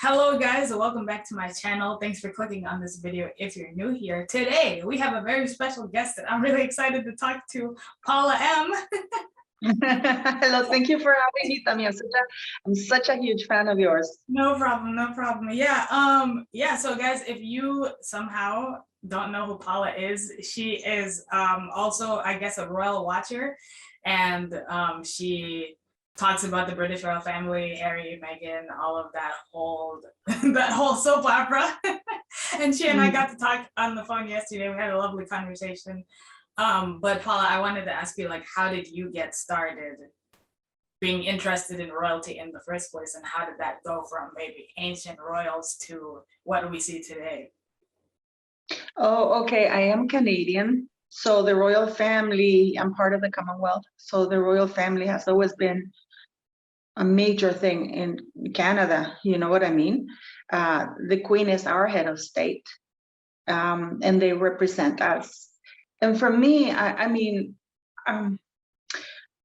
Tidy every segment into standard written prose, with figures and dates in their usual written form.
Hello guys, and welcome back to my channel. Thanks for clicking on this video if you're new here. Today we have a very special guest that I'm really excited to talk to, Paula M. Hello, thank you for having me, Tumi. I'm such a huge fan of yours. No problem, no problem. So guys, if you somehow don't know who Paula is, she is also, I guess, a royal watcher, and she talks about the British royal family, Harry, Meghan, all of that whole that whole soap opera. And she and I got to talk on the phone yesterday. We had a lovely conversation. But Paula, I wanted to ask you, like, how did you get started being interested in royalty in the first place, and how did that go from maybe ancient royals to what we see today? Oh, okay. I am Canadian. So the royal family, I'm part of the Commonwealth. So the royal family has always been a major thing in Canada. You know what I mean? The Queen is our head of state, and they represent us. And for me, I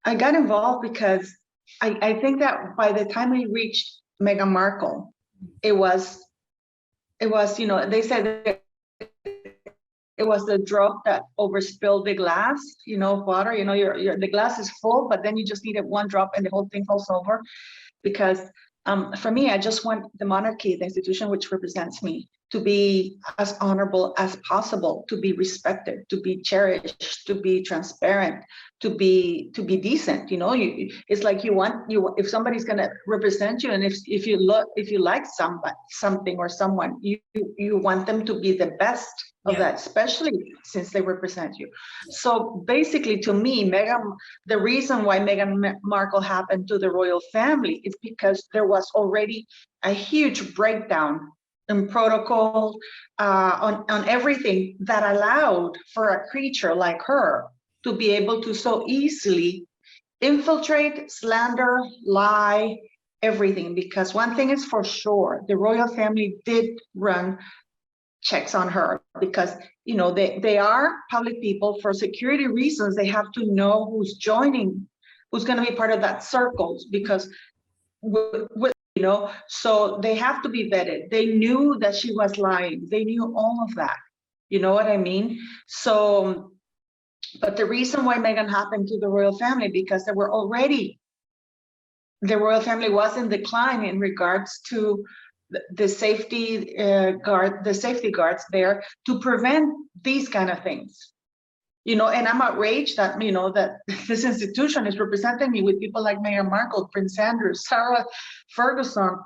got involved because I think that by the time we reached Meghan Markle, it was, you know, they said it was the drop that overspilled the glass, you know, water. You know, the glass is full, but then you just needed one drop and the whole thing falls over. Because for me, I just want the monarchy, the institution which represents me, to be as honorable as possible, to be respected, to be cherished, to be transparent, to be decent. You know, it's like if somebody's gonna represent you, and if you like something or someone, you want them to be the best of that, especially since they represent you. So basically, to me, the reason why Meghan Markle happened to the royal family is because there was already a huge breakdown in protocol, on everything that allowed for a creature like her to be able to so easily infiltrate, slander, lie, everything. Because one thing is for sure, the royal family did run checks on her, because you know they are public people. For security reasons, they have to know who's joining, who's going to be part of that circle, because you know, so they have to be vetted. They knew that she was lying. They knew all of that. You know what I mean? So, but the reason why Meghan happened to the royal family, because the royal family was in decline in regards to the safety guards there to prevent these kind of things. You know, and I'm outraged that, you know, that this institution is representing me with people like Meghan Markle, Prince Andrew, Sarah Ferguson.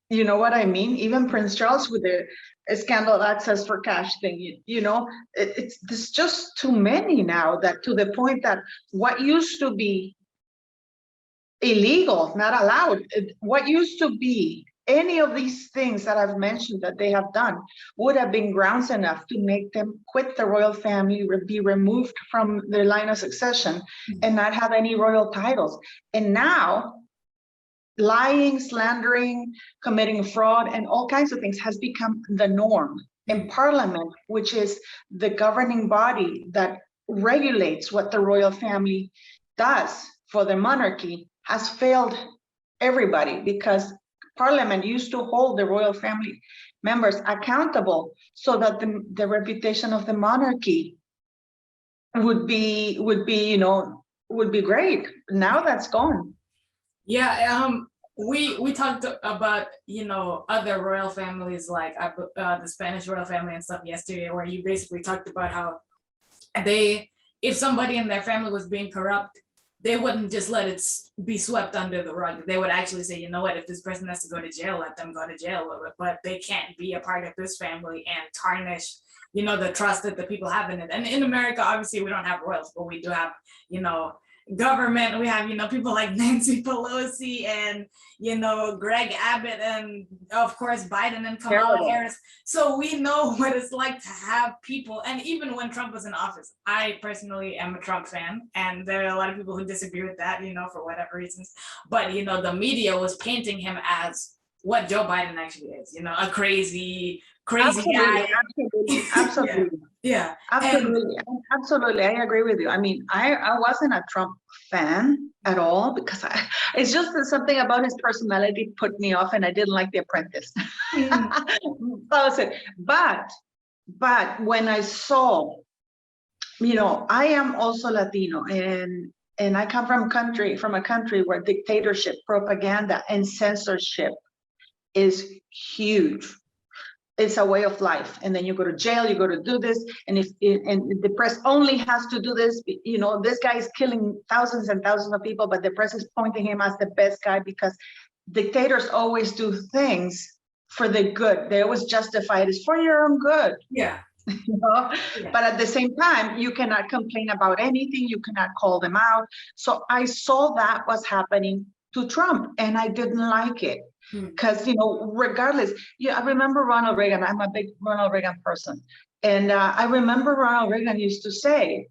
You know what I mean? Even Prince Charles with the scandal access for cash thing. You know, there's just too many now, that to the point that what used to be illegal, not allowed, what used to be any of these things that I've mentioned that they have done would have been grounds enough to make them quit the royal family, be removed from their line of succession, and not have any royal titles. And now lying, slandering, committing fraud, and all kinds of things has become the norm. And Parliament, which is the governing body that regulates what the royal family does for the monarchy, has failed everybody, because Parliament used to hold the royal family members accountable so that the reputation of the monarchy would be great. Now that's gone. We talked about, you know, other royal families, like the Spanish royal family and stuff yesterday, where you basically talked about how if somebody in their family was being corrupt, they wouldn't just let it be swept under the rug. They would actually say, you know what, if this person has to go to jail, let them go to jail. But they can't be a part of this family and tarnish, you know, the trust that the people have in it. And in America, obviously, we don't have royals, but we do have, you know, government. We have, you know, people like Nancy Pelosi and, you know, Greg Abbott, and of course Biden and Kamala Harris. So we know what it's like to have people. And even when Trump was in office, I personally am a Trump fan, and there are a lot of people who disagree with that, you know, for whatever reasons. But, you know, the media was painting him as what Joe Biden actually is, you know, a crazy Absolutely, guy. absolutely, absolutely. Yeah. Absolutely, absolutely. I agree with you. I mean, I wasn't a Trump fan at all because it's just that something about his personality put me off, and I didn't like The Apprentice. That was it. But when I saw, you know, I am also Latino, and I come from a country where dictatorship, propaganda, and censorship is huge. It's a way of life, and then you go to jail, you go to do this, and if and the press only has to do this, you know, this guy is killing thousands and thousands of people, but the press is pointing him as the best guy because dictators always do things for the good. They always justify it as for your own good. Yeah. You know? Yeah. But at the same time, you cannot complain about anything, you cannot call them out. So I saw that was happening to Trump, and I didn't like it. Because, you know, regardless, yeah, I remember Ronald Reagan. I'm a big Ronald Reagan person. And I remember Ronald Reagan used to say,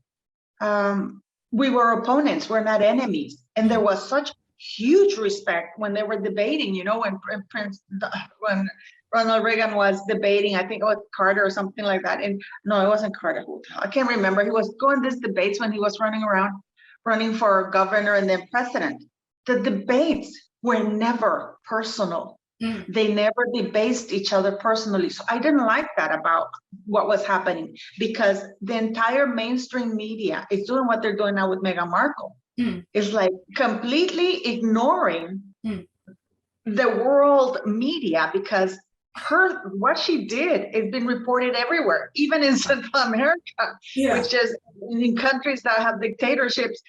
we were opponents, we're not enemies. And there was such huge respect when they were debating, you know, when Ronald Reagan was debating, I think it was Carter or something like that. And no, it wasn't Carter. I can't remember. He was going these debates when he was running for governor and then president. The debates were never personal. They never debased each other personally. So I didn't like that about what was happening, because the entire mainstream media is doing what they're doing now with Meghan Markle. It's like completely ignoring the world media, because what she did has been reported everywhere, even in Central America, which is in countries that have dictatorships.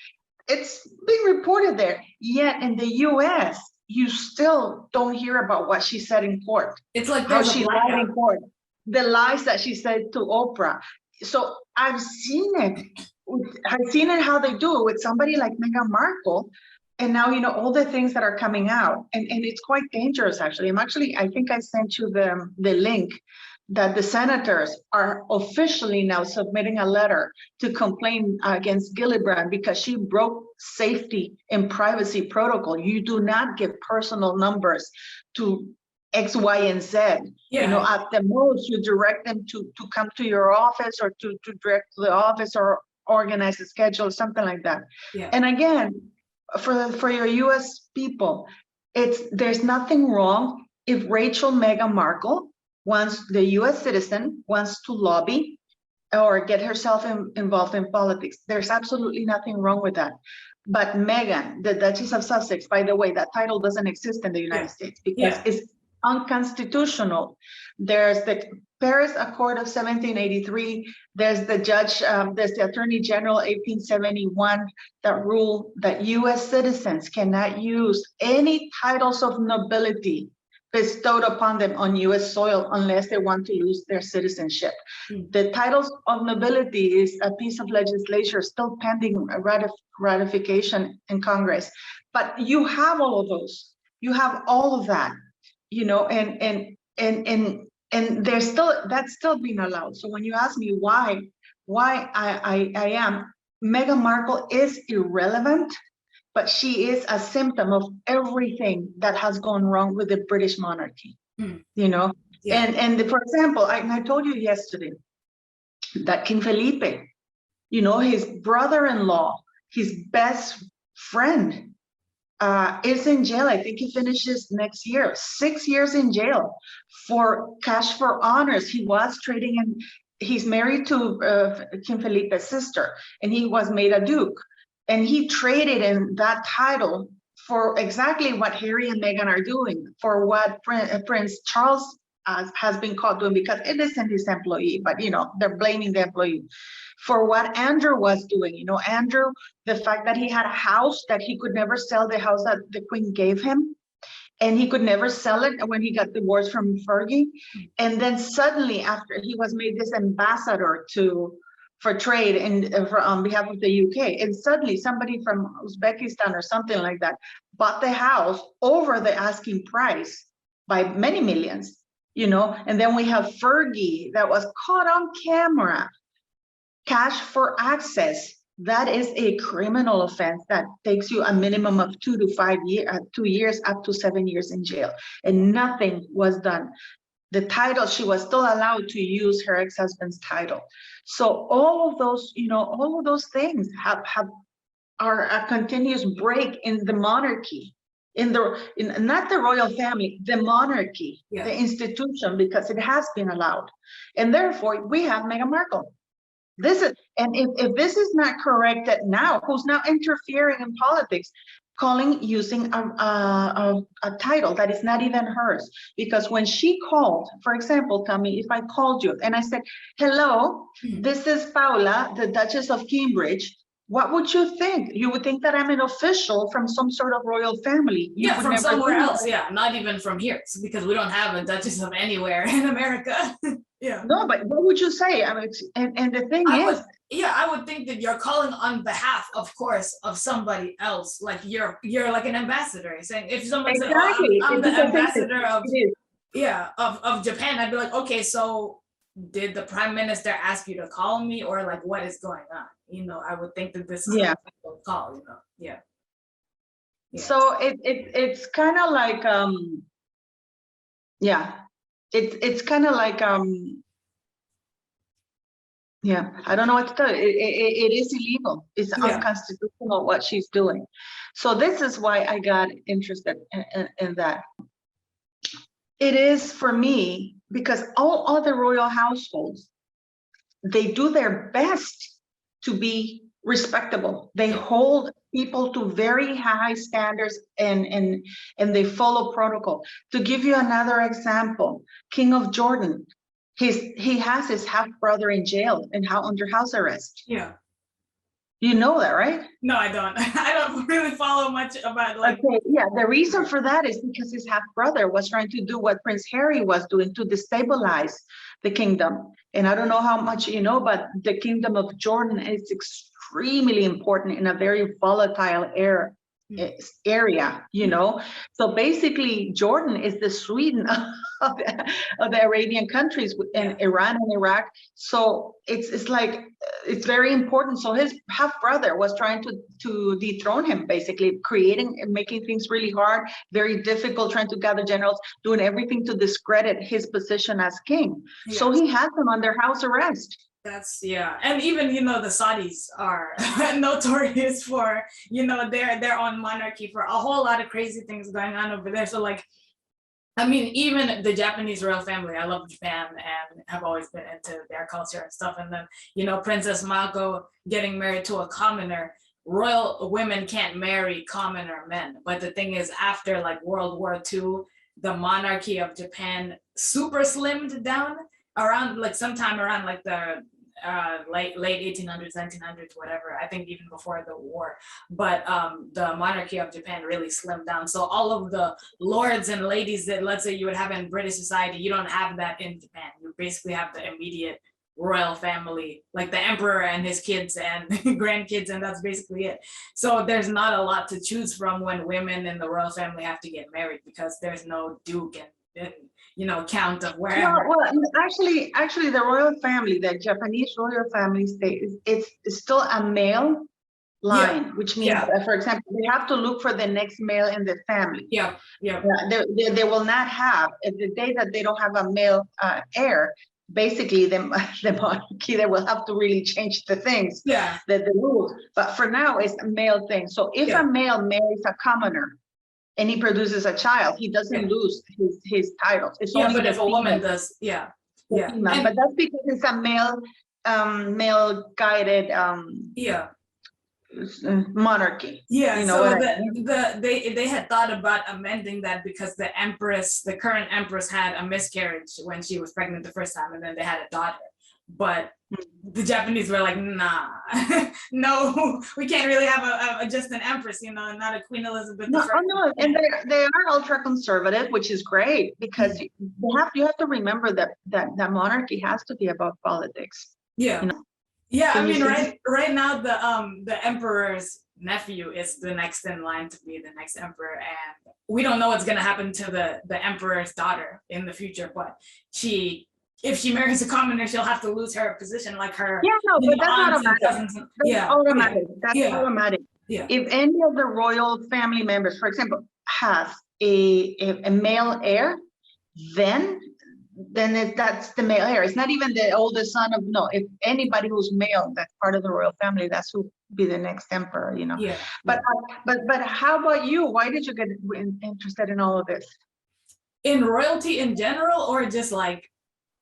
It's being reported there. Yet in the US, you still don't hear about what she said in court. It's like how she lied in court, the lies that she said to Oprah. So I've seen it. I've seen it how they do it with somebody like Meghan Markle. And now, you know, all the things that are coming out, and it's quite dangerous, actually. I think I sent you the link that the senators are officially now submitting a letter to complain against Gillibrand because she broke safety and privacy protocol. You do not give personal numbers to X, Y, and Z. You know, at the most, you direct them to come to your office, or to direct to the office, or organize a schedule, something like that. And again, for your US people, there's nothing wrong if Meghan Markle, once the US citizen wants to lobby or get herself involved in politics. There's absolutely nothing wrong with that. But Meghan, the Duchess of Sussex, by the way, that title doesn't exist in the United States because it's unconstitutional. There's the Paris Accord of 1783. There's the there's the Attorney General 1871 that rule that US citizens cannot use any titles of nobility bestowed upon them on US soil unless they want to lose their citizenship. The titles of nobility is a piece of legislation still pending ratification in Congress. But you have all of those. You have all of that, you know, and there's that's still being allowed. So when you ask me why I am, Meghan Markle is irrelevant, but she is a symptom of everything that has gone wrong with the British monarchy, you know? And for example, I told you yesterday that King Felipe, you know, his brother-in-law, his best friend, is in jail. I think he finishes next year, 6 years in jail for cash for honors. He was trading, and he's married to King Felipe's sister, and he was made a duke. And he traded in that title for exactly what Harry and Meghan are doing, for what Prince Charles has been caught doing, because it isn't his employee, but, you know, they're blaming the employee. For what Andrew was doing, you know, Andrew, the fact that he had a house that he could never sell, the house that the Queen gave him, and he could never sell it when he got divorced from Fergie. And then suddenly, after he was made this ambassador for trade and on behalf of the UK, and suddenly somebody from Uzbekistan or something like that bought the house over the asking price by many millions, you know. And then we have Fergie that was caught on camera, cash for access, that is a criminal offense that takes you a minimum of 2 to 5 years, 2 years, up to 7 years in jail. And nothing was done. The title, she was still allowed to use her ex-husband's title. So all of those, all of those things are a continuous break in the monarchy, not the royal family, the monarchy, the institution, because it has been allowed. And therefore we have Meghan Markle. This is, and if this is not corrected now, who's now interfering in politics, using a title that is not even hers? Because when she called, for example, Tommy, if I called you and I said, hello, this is Paula, the Duchess of Cambridge, what would you think? You would think that I'm an official from some sort of royal famand from somewhere else. Not even from here, because we don't have a Duchess of anywhere in America. No, but what would you say? I mean, and the thing is, I would think that you're calling on behalf, of course, of somebody else. Like you're like an ambassador. Saying, if someone said, "Oh, I'm the ambassador of Japan," I'd be like, okay, so did the prime minister ask you to call me, or like what is going on? I would think that this is a call. So it's kind of like it's kind of like I don't know what to tell you. It is illegal. It's unconstitutional what she's doing. So this is why I got interested in that. It is for me, because all other royal households, they do their best to be respectable. They hold people to very high standards and they follow protocol. To give you another example, King of Jordan, he has his half brother in jail and under house arrest. You know that, right? No, I don't. I don't really follow much about the reason for that is because his half brother was trying to do what Prince Harry was doing to destabilize the kingdom. And I don't know how much you know, but the kingdom of Jordan is extremely important in a very volatile area, So basically Jordan is the Sweden of the Arabian countries, and Iran and Iraq. So it's like, it's very important. So his half brother was trying to dethrone him, basically creating and making things really hard, very difficult, trying to gather generals, doing everything to discredit his position as king. So he has him under house arrest. That's and even the Saudis are notorious for their own monarchy, for a whole lot of crazy things going on over there. So like, I mean, even the Japanese royal family, I love Japan and have always been into their culture and stuff. And then Princess Mako getting married to a commoner. Royal women can't marry commoner men, but the thing is, after like World War II, the monarchy of Japan super slimmed down around like sometime around like the late 1800s, 1900s, whatever. I think even before the war. But the monarchy of Japan really slimmed down. So all of the lords and ladies that, let's say, you would have in British society, you don't have that in Japan. You basically have the immediate royal family, like the emperor and his kids and grandkids, and that's basically it. So there's not a lot to choose from when women in the royal family have to get married, because there's no duke and count of wherever. Well, actually, the royal family, the Japanese royal family, it's still a male line, which means, for example, they have to look for the next male in the family. They will not have, the day that they don't have a male heir, basically the monarchy, they will have to really change the things, the rules. But for now, it's a male thing. So if a male marries a commoner and he produces a child, he doesn't lose his titles. It's only but if a woman does, but that's because it's a male guided monarchy. So they had thought about amending that, because the current empress had a miscarriage when she was pregnant the first time, and then they had a daughter. But the Japanese were like, nah, no, we can't really have just an empress, not a Queen Elizabeth. No, and they are ultra conservative, which is great, because you have to remember that monarchy has to be about politics. I mean, right now the emperor's nephew is the next in line to be the next emperor, and we don't know what's going to happen to the emperor's daughter in the future, but she if she marries a commoner, she'll have to lose her position, like her. Yeah, no, but that's aunts and automatic. cousins. That's Yeah, automatic. That's yeah, automatic. yeah. If any of the royal family members, for example, has a male heir, then that's the male heir. It's not even the oldest son of, no, if anybody who's male that's part of the royal family, that's who be the next emperor, you know. Yeah. But how about you? Why did you get interested in all of this? In royalty in general, or just like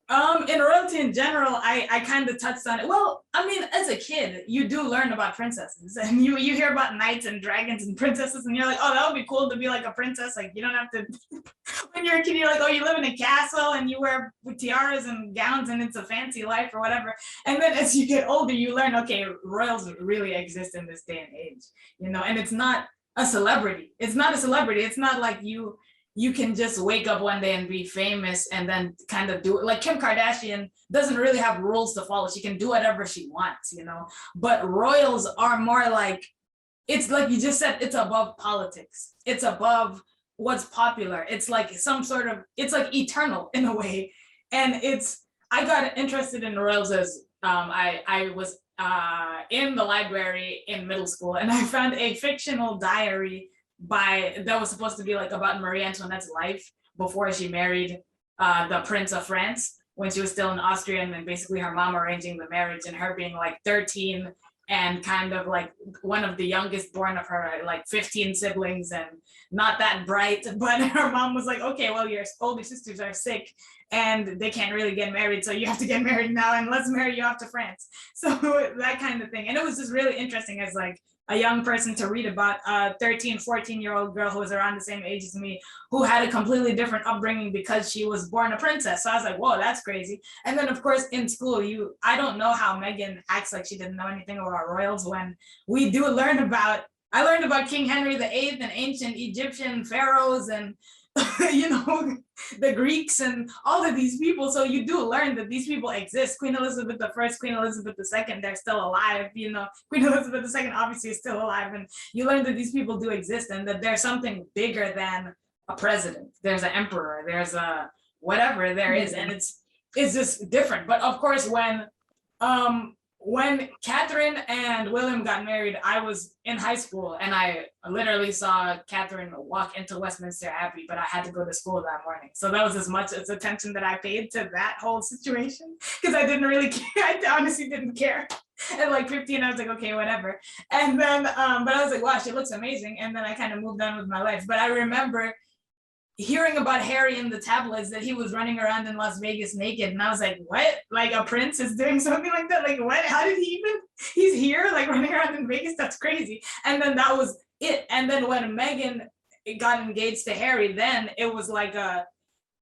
in royalty in general, I kind of touched on it. Well, I mean, as a kid, you do learn about princesses, and you hear about knights and dragons and princesses, and you're like, oh, that would be cool to be like a princess. Like, you don't have to. When you're a kid, you're like, oh, you live in a castle and you wear tiaras and gowns, and it's a fancy life or whatever. And then as you get older, you learn, okay, royals really exist in this day and age, you know. And it's not a celebrity. It's not a celebrity. It's not like you can just wake up one day and be famous and then kind of do it. Like Kim Kardashian doesn't really have rules to follow. She can do whatever she wants, you know. But royals are more like, it's like you just said, it's above politics. It's above what's popular. It's like some sort of, it's like eternal in a way. And I got interested in royals as I was in the library in middle school, and I found a fictional diary that was supposed to be like about Marie Antoinette's life before she married the Prince of France, when she was still in Austria, and then basically her mom arranging the marriage and her being like 13 and kind of like one of the youngest born of her like 15 siblings and not that bright. But her mom was like, okay, well, your older sisters are sick and they can't really get married, so you have to get married now and let's marry you off to France. So that kind of thing. And it was just really interesting as like a young person to read about a 13, 14-year-old girl who was around the same age as me, who had a completely different upbringing because she was born a princess. So I was like, whoa, that's crazy. And then of course in school, I don't know how Meghan acts like she didn't know anything about royals when we do learn about, I learned about King Henry VIII and ancient Egyptian pharaohs and you know, the Greeks and all of these people. So you do learn that these people exist. Queen Elizabeth I, Queen Elizabeth II, they're still alive. You know, Queen Elizabeth II obviously is still alive. And you learn that these people do exist and that there's something bigger than a president. There's an emperor, there's a whatever there is. And it's just different. But of course, when Catherine and William got married, I was in high school and I literally saw Catherine walk into Westminster Abbey, but I had to go to school that morning. So that was as much as attention that I paid to that whole situation because I didn't really care. I honestly didn't care. At like 15, I was like, okay, whatever. And then, but I was like, wow, she looks amazing. And then I kind of moved on with my life. But I remember hearing about Harry in the tabloids that he was running around in Las Vegas naked. And I was like, what? Like a prince is doing something like that? Like what? How did he's here like running around in Vegas? That's crazy. And then that was it. And then when Meghan got engaged to Harry, then it was like a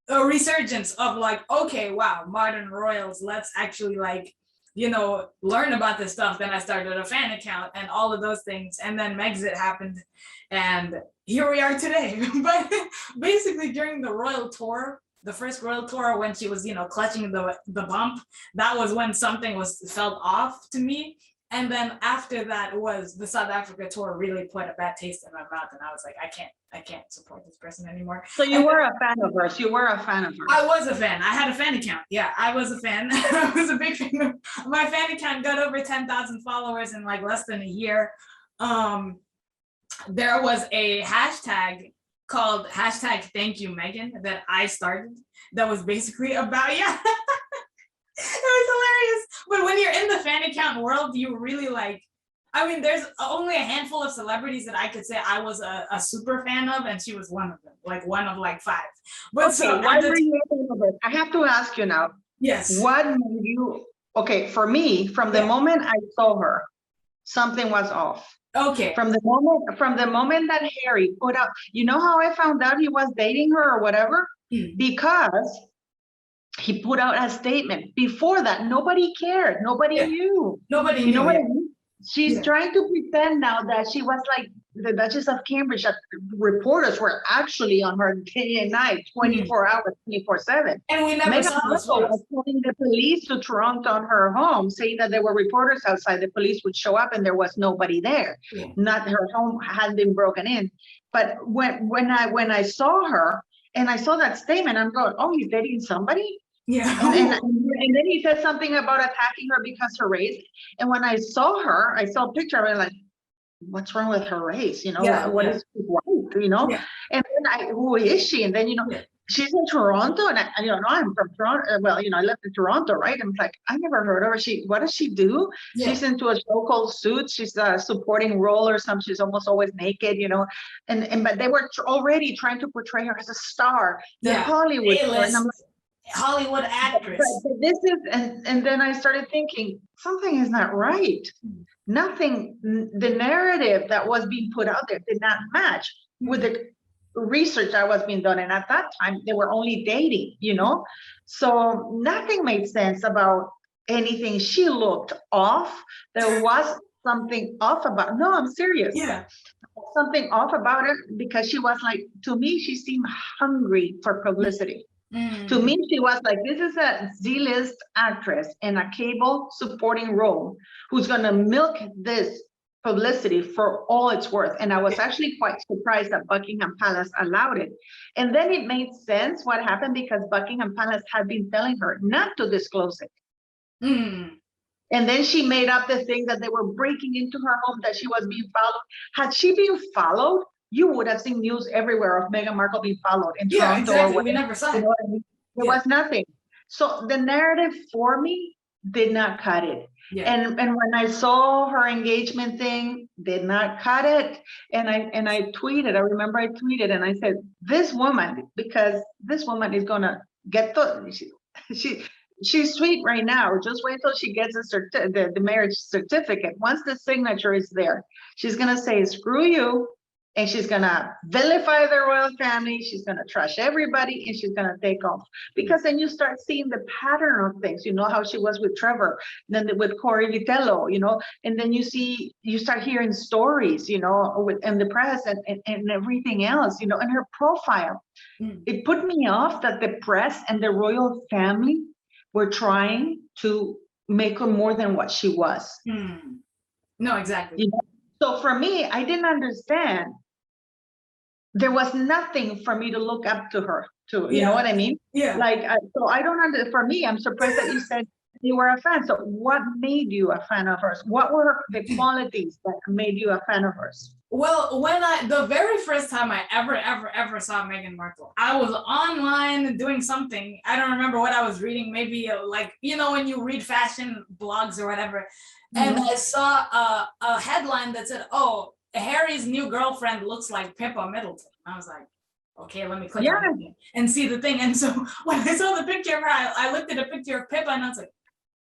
resurgence of like, okay, wow, modern royals, let's actually like, you know, learn about this stuff. Then I started a fan account and all of those things. And then Megxit happened and here we are today. But basically during the royal tour, the first royal tour, when she was, you know, clutching the bump, that was when something felt off to me. And then after that was the South Africa tour really put a bad taste in my mouth. And I was like, I can't support this person anymore. So you were a fan of hers. You were a fan of hers. I was a fan. I had a fan account. Yeah, I was a fan. I was a big fan. My fan account got over 10,000 followers in like less than a year. There was a hashtag called #ThankYouMeghan that I started that was basically about, yeah. It was hilarious. But when you're in the fan account world, you really like, I mean, there's only a handful of celebrities that I could say I was a super fan of, and she was one of them, like one of like 5. But okay, so why were you a fan of it? I have to ask you now. Yes. What made you, okay, for me, from the moment I saw her, something was off. Okay. From the moment that Harry put out, you know how I found out he was dating her or whatever? Because he put out a statement. Before that, nobody cared. Nobody knew. Nobody knew. You know what I mean? She's trying to pretend now that she was like the Duchess of Cambridge, that reporters were actually on her day and night, 24 hours, 24/7. And we never saw this was calling the police to truong on her home, saying that there were reporters outside. The police would show up and there was nobody there. Not her home had been broken in. But when I saw her and I saw that statement, I'm going, oh, he's dating somebody? Yeah. And then he said something about attacking her because her race. And when I saw her, I saw a picture of her like, what's wrong with her race? You know, what is white, you know? Yeah. And then who is she? And then, you know, she's in Toronto, and I don't know, I'm from Toronto. Well, you know, I lived in Toronto, right? I'm like, I never heard of her. What does she do? Yeah. She's into a show called Suits. She's a supporting role or something. She's almost always naked, you know. But they were already trying to portray her as a star, the Hollywood star. And I'm like, Hollywood actress. but this is, and then I started thinking, something is not right. Nothing, the narrative that was being put out there did not match with the research that was being done. And at that time, they were only dating, you know? So nothing made sense about anything. She looked off. There was something off about, no, I'm serious. Yeah. Something off about her, because she was like, to me, she seemed hungry for publicity. To me, she was like, this is a Z-list actress in a cable supporting role who's going to milk this publicity for all it's worth. And I was actually quite surprised that Buckingham Palace allowed it. And then it made sense what happened, because Buckingham Palace had been telling her not to disclose it. And then she made up the thing that they were breaking into her home, that she was being followed. Had she been followed, you would have seen news everywhere of Meghan Markle being followed in Toronto. Exactly. We never saw it. You know what I mean? There was nothing. So the narrative for me did not cut it. And when I saw her engagement thing, did not cut it. And I tweeted, I remember I tweeted and I said, this woman, because this woman is gonna get she's sweet right now. Just wait till she gets the marriage certificate. Once the signature is there, she's gonna say, screw you. And she's gonna vilify the royal family. She's gonna trash everybody, and she's gonna take off. Because then you start seeing the pattern of things. You know how she was with Trevor, then with Corey Vitello, you know, and then you start hearing stories, you know, in the press and everything else, you know, and her profile. It put me off that the press and the royal family were trying to make her more than what she was. No, exactly. You know? So for me, I didn't understand. There was nothing for me to look up to her to, you know what I mean? Yeah. Like, so I don't for me, I'm surprised that you said you were a fan. So what made you a fan of hers? What were the qualities that made you a fan of hers? Well, the very first time I ever saw Meghan Markle, I was online doing something. I don't remember what I was reading, maybe like, you know, when you read fashion blogs or whatever. And I saw a headline that said, oh, Harry's new girlfriend looks like Pippa Middleton. I was like, okay, let me click on it and see the thing. And so when I saw the picture of her, I looked at a picture of Pippa and I was like,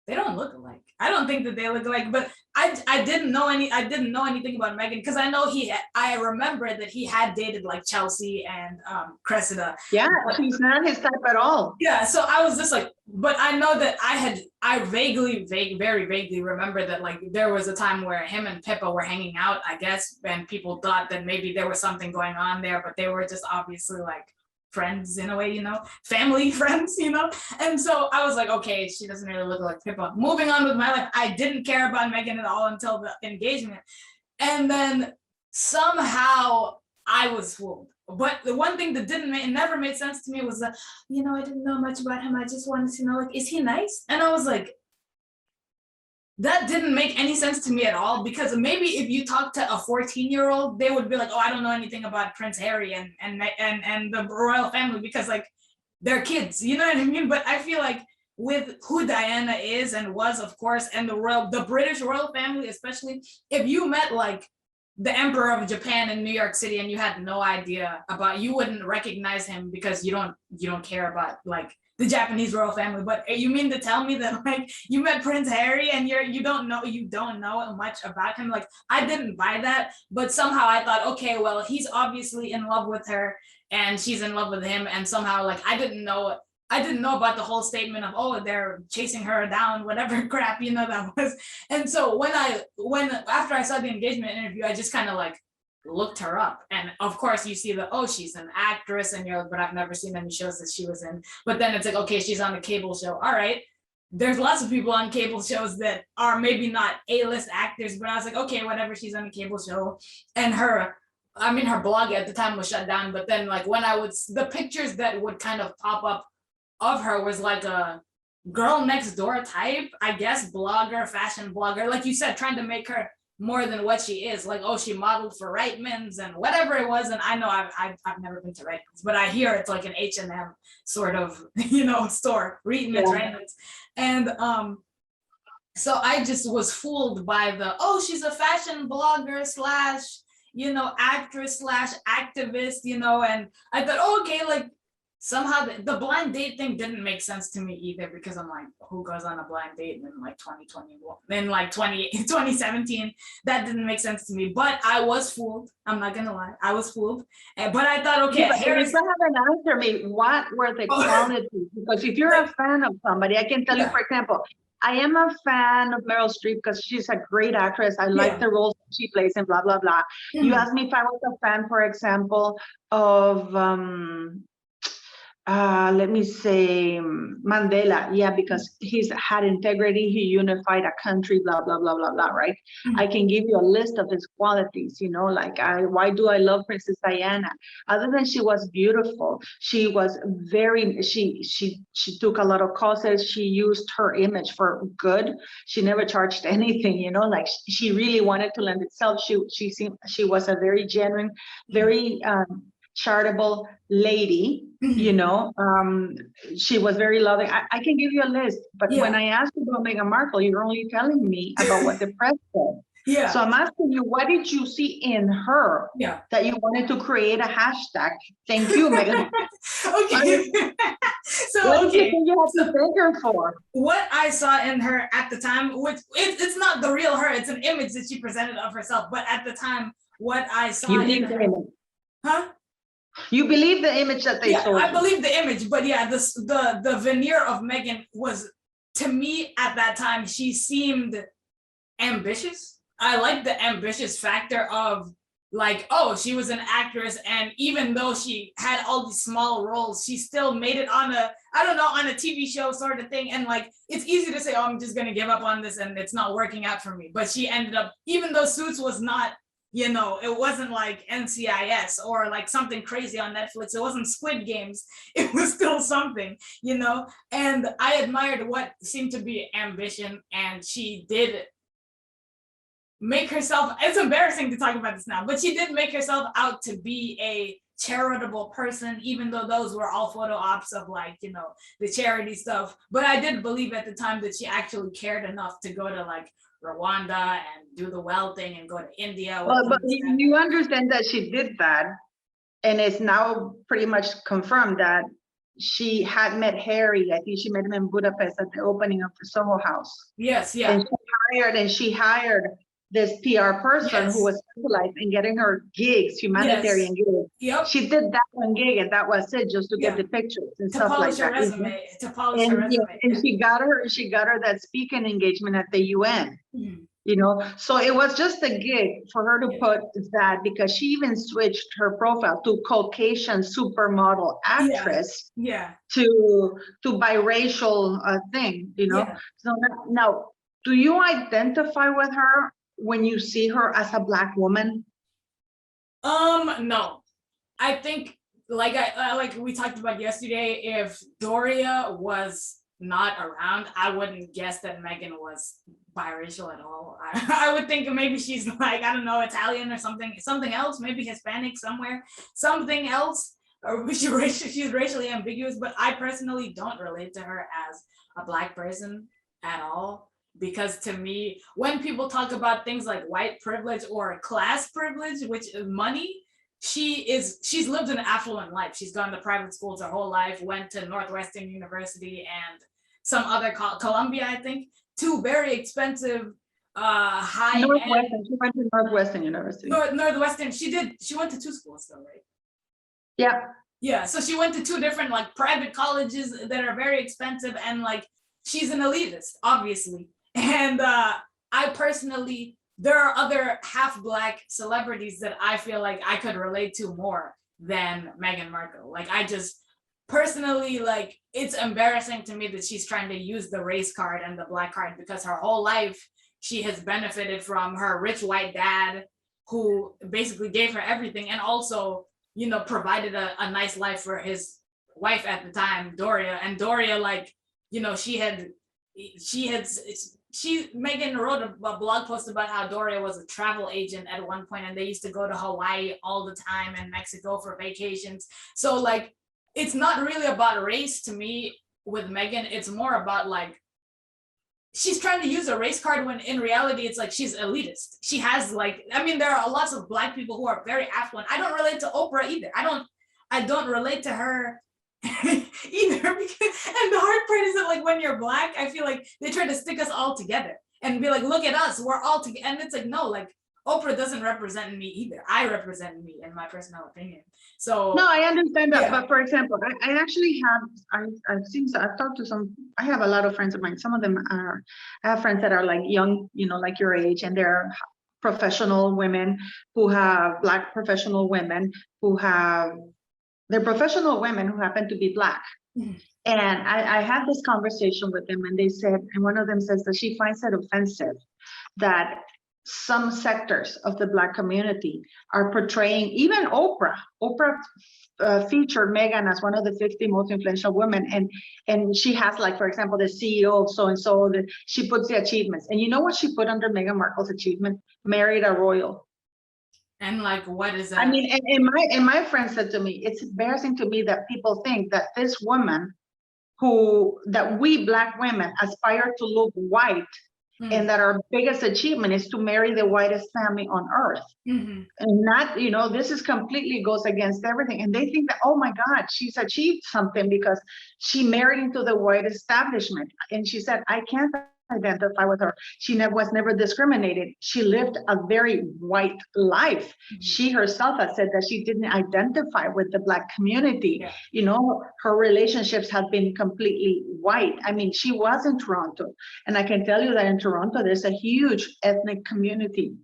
they don't look alike. I don't think that they look alike, but I didn't know anything about Meghan, because I know I remember that he had dated like Chelsea and Cressida. Yeah, she's not his type at all. Yeah, so I was just like, but I know that I very vaguely remember that like there was a time where him and Pippa were hanging out, I guess, and people thought that maybe there was something going on there, but they were just obviously like friends in a way, you know, family friends, you know. And so I was like, okay, she doesn't really look like Pippa. Moving on with my life. I didn't care about Meghan at all until the engagement. And then somehow I was fooled. But the one thing that never made sense to me was that, you know, I didn't know much about him. I just wanted to know, like, is he nice? And I was like, that didn't make any sense to me at all, because maybe if you talk to a 14-year-old, they would be like, oh, I don't know anything about Prince Harry and the royal family, because like they're kids, you know what I mean? But I feel like with who Diana is and was, of course, and the British royal family, especially, if you met like the Emperor of Japan in New York City and you had no idea you wouldn't recognize him because you don't care about like the Japanese royal family. But you mean to tell me that like you met Prince Harry and you don't know much about him? Like, I didn't buy that, but somehow I thought, okay, well, he's obviously in love with her and she's in love with him, and somehow like I didn't know about the whole statement of, oh, they're chasing her down, whatever crap, you know, that was. And so after I saw the engagement interview, I just kind of like looked her up, and of course you see that, oh, she's an actress, and you're like, but I've never seen any shows that she was in. But then it's like, okay, she's on a cable show. All right, there's lots of people on cable shows that are maybe not A-list actors, but I was like, okay, whatever, she's on a cable show. And her blog at the time was shut down, but then like when the pictures that would kind of pop up of her was like a girl next door type, I guess, blogger, fashion blogger, like you said, trying to make her more than what she is. Like, oh, she modeled for Reitman's and whatever it was. And I know I've never been to Reitman's, but I hear it's like an H&M sort of, store, Reitman's. And so I just was fooled by she's a fashion blogger slash, actress slash activist, and I thought, oh, okay, like somehow the blind date thing didn't make sense to me either, because I'm like, who goes on a blind date in like 2021, then like 2017? That didn't make sense to me, but I was fooled. I'm not gonna lie, I was fooled. But I thought, okay, but you still haven't answered me. What were the qualities? Because if you're a fan of somebody, I can tell you, for example, I am a fan of Meryl Streep because she's a great actress. I like the roles she plays and blah, blah, blah. You asked me if I was a fan, for example, of let me say Mandela. Yeah, because he's had integrity, he unified a country, blah, blah, blah, blah, blah, right? I can give you a list of his qualities, like why do I love Princess Diana? Other than she was beautiful, she was she took a lot of causes, she used her image for good. She never charged anything, like she really wanted to lend itself. She was a very genuine, very charitable lady, she was very loving. I can give you a list, but when I asked you about Meghan Markle, you're only telling me about what the press said. So I'm asking you, what did you see in her that you wanted to create a hashtag? Thank you, Meghan. Okay. What did you think you had to thank her for? What I saw in her at the time, which it's not the real her, it's an image that she presented of herself. But at the time, what I saw in her, you believe the image that they sold? I believe the image, but the veneer of Meghan was, to me at that time, she seemed ambitious. I like the ambitious factor of like, oh, she was an actress, and even though she had all these small roles, she still made it on a TV show sort of thing. And like, it's easy to say, oh, I'm just gonna give up on this and it's not working out for me. But she ended up, even though Suits was not, it wasn't like NCIS or like something crazy on Netflix. It wasn't Squid Games. It was still something, and I admired what seemed to be ambition. And she did make herself, it's embarrassing to talk about this now, but she did make herself out to be a charitable person, even though those were all photo ops of like, the charity stuff. But I did believe at the time that she actually cared enough to go to like Rwanda and do the well thing and go to India. But you understand that she did that, and it's now pretty much confirmed that she had met Harry. I think she met him in Budapest at the opening of the Soho House. Yes, yeah. And she hired this PR person who was specialized in getting her gigs, humanitarian gigs. Yep. She did that one gig, and that was it, just to get the pictures and stuff like that. To polish her resume. And she got her that speaking engagement at the UN. So it was just a gig for her to put that, because she even switched her profile to Caucasian supermodel actress to biracial thing, So now, do you identify with her when you see her as a Black woman? No, I think like we talked about yesterday, if Doria was not around, I wouldn't guess that Meghan was biracial at all. I would think maybe she's like, I don't know, Italian or something else, maybe Hispanic somewhere, something else, or she's racially ambiguous. But I personally don't relate to her as a Black person at all. Because to me, when people talk about things like white privilege or class privilege, which is money, she's lived an affluent life. She's gone to private schools her whole life, went to Northwestern University and some other Columbia, I think, two very expensive high Northwestern. She went to Northwestern University. Northwestern. She went to two schools though, right? Yeah. So she went to two different like private colleges that are very expensive, and like she's an elitist, obviously. And I personally, there are other half-Black celebrities that I feel like I could relate to more than Meghan Markle. Like, I just personally, like, it's embarrassing to me that she's trying to use the race card and the Black card, because her whole life she has benefited from her rich white dad, who basically gave her everything, and also, provided a nice life for his wife at the time, Doria, and Doria, like, you know, Meghan wrote a blog post about how Doria was a travel agent at one point, and they used to go to Hawaii all the time and Mexico for vacations. So like, it's not really about race to me with Meghan. It's more about like, she's trying to use a race card when in reality it's like she's elitist. She has like, I mean, there are lots of Black people who are very affluent. I don't relate to Oprah either. I don't relate to her either, because, and the hard part is that like when you're Black, I feel like they try to stick us all together and be like, look at us, we're all together. And it's like, no, like Oprah doesn't represent me either. I represent me in my personal opinion. So no, I understand that. Yeah. But for example, I actually have, I've seen, I've talked to some, I have a lot of friends of mine. Some of them are, I have friends that are like young, you know, like your age, and they're professional women who have Black professional women who have, they're professional women who happen to be Black. Mhm. And I had this conversation with them, and they said, and one of them says that she finds it offensive that some sectors of the Black community are portraying, even Oprah featured Meghan as one of the 50 most influential women, and she has, like, for example, the CEO of so and so, that she puts the achievements, and you know what she put under Meghan Markle's achievement? Married a royal. And like, what is that? I mean, and my friend said to me, it's embarrassing to me that people think that this woman that we Black women aspire to look white, and that our biggest achievement is to marry the whitest family on earth. Mhm. And not, you know, this is completely goes against everything. And they think that, oh my God, she's achieved something because she married into the white establishment. And she said, I can't identify with her. She was never discriminated. She lived a very white life. She herself has said that she didn't identify with the Black community. Yeah. You know, her relationships have been completely white. I mean, she was in Toronto, and I can tell you that in Toronto, there's a huge ethnic community.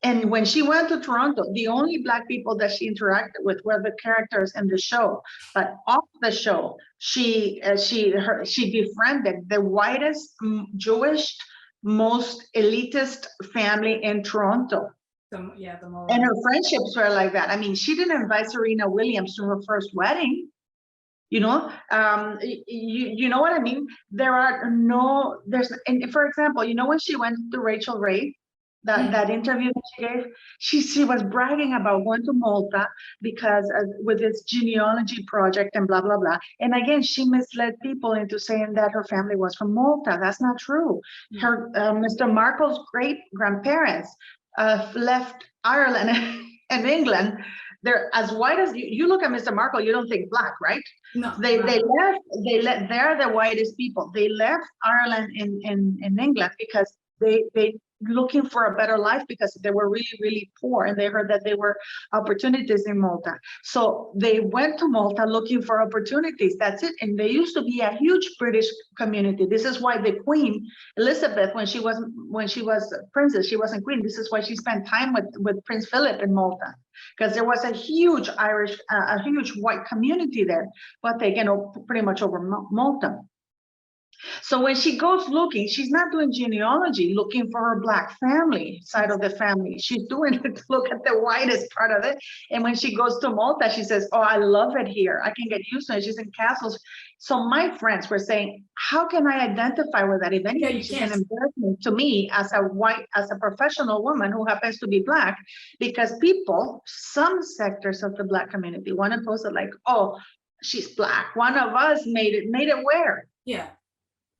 And when she went to Toronto, the only Black people that she interacted with were the characters in the show. But off the show, she befriended the whitest Jewish, most elitist family in Toronto. And her friendships were like that. I mean, she didn't invite Serena Williams to her first wedding. You know, you know what I mean? And for example, you know, when she went to Rachel Ray, that interview that she gave, she was bragging about going to Malta because with this genealogy project and blah, blah, blah. And again, she misled people into saying that her family was from Malta. That's not true. Her, Mr. Markle's great grandparents left Ireland and England. They're as white as you look at Mr. Markle, you don't think Black, right? No. They're the whitest people. They left Ireland in England because they looking for a better life because they were really, really poor, and they heard that there were opportunities in Malta. So they went to Malta looking for opportunities. That's it. And there used to be a huge British community. This is why the Queen Elizabeth, when she was princess, she wasn't queen. This is why she spent time with Prince Philip in Malta, because there was a huge Irish, a huge white community there, but taken pretty much over Malta. So when she goes looking, she's not doing genealogy, looking for her Black family, side of the family. She's doing it to look at the whitest part of it. And when she goes to Malta, she says, oh, I love it here. I can get used to it. She's in castles. So my friends were saying, how can I identify with that? If anything, she's an embarrassment to me as a professional woman who happens to be Black, because people, some sectors of the Black community want to post it like, oh, she's Black. One of us made it where? Yeah.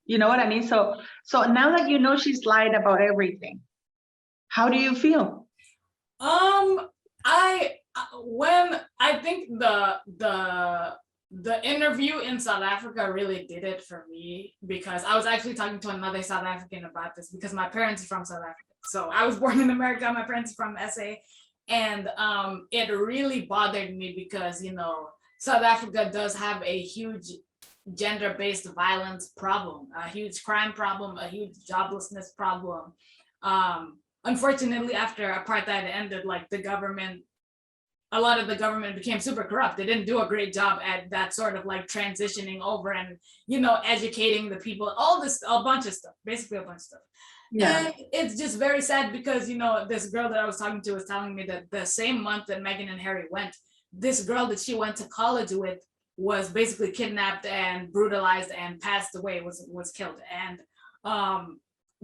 You know what I mean? So now that you know she's lied about everything, how do you feel? I think the interview in South Africa really did it for me, because I was actually talking to another South African about this, because my parents are from South Africa. So I was born in America, my parents are from SA, and it really bothered me because, you know, South Africa does have a huge gender-based violence problem, a huge crime problem, a huge joblessness problem. Unfortunately, after apartheid ended, like a lot of the government became super corrupt. They didn't do a great job at that sort of like transitioning over and, you know, educating the people, all this, a bunch of stuff, basically a bunch of stuff. Yeah. And it's just very sad because, you know, this girl that I was talking to was telling me that the same month that Meghan and Harry went, this girl that she went to college with was basically kidnapped and brutalized and passed away, was killed. And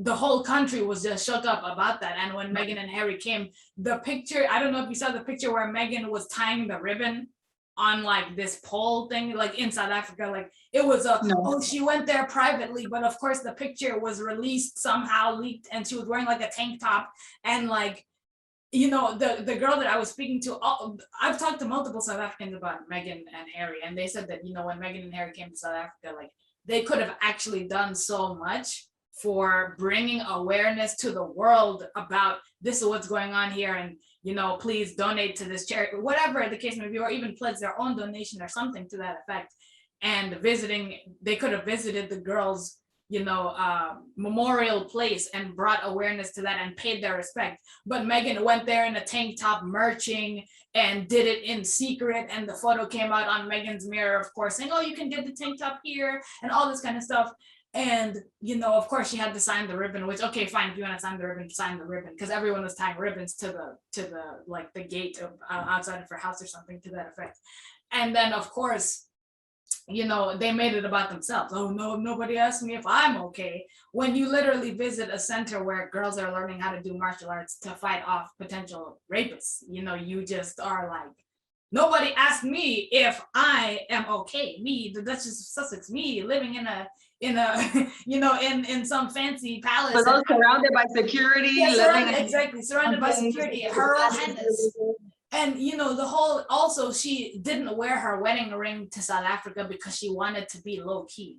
the whole country was just shook up about that. And when Meghan and Harry came, the picture, I don't know if you saw the picture where Meghan was tying the ribbon on like this pole thing, like in South Africa, like it was oh, she went there privately, but of course the picture was released, somehow leaked, and she was wearing like a tank top. And like, you know, the girl that I was speaking to, I've talked to multiple South Africans about Meghan and Harry, and they said that, you know, when Meghan and Harry came to South Africa, like they could have actually done so much for bringing awareness to the world about this is what's going on here, and you know, please donate to this charity, whatever the case may be, or even pledge their own donation or something to that effect. And they could have visited the girls, you know, memorial place and brought awareness to that and paid their respect. But Meghan went there in a tank top merching and did it in secret, and the photo came out on Meghan's mirror, of course, saying, oh, you can get the tank top here and all this kind of stuff. And, you know, of course she had to sign the ribbon, which, okay, fine, if you want to sign the ribbon, because everyone was tying ribbons to the like the gate of outside of her house or something to that effect. And then of course, you know, they made it about themselves. Oh no, nobody asked me if I'm okay. When you literally visit a center where girls are learning how to do martial arts to fight off potential rapists, you know, you just are like, nobody asked me if I am okay. Me, the Duchess of Sussex, me living in a you know, in some fancy palace. But those surrounded by security. Yeah, surrounded by security. Her Royal Highness. And you know, the whole, also she didn't wear her wedding ring to South Africa because she wanted to be low key.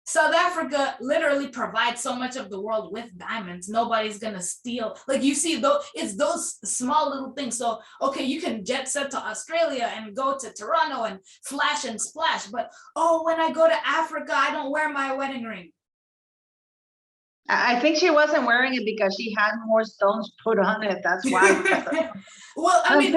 South Africa literally provides so much of the world with diamonds. Nobody's gonna steal. Like you see, though, it's those small little things. So okay, you can jet set to Australia and go to Toronto and flash and splash, but oh, when I go to Africa, I don't wear my wedding ring. I think she wasn't wearing it because she had more stones put on it. That's why. Well, I mean,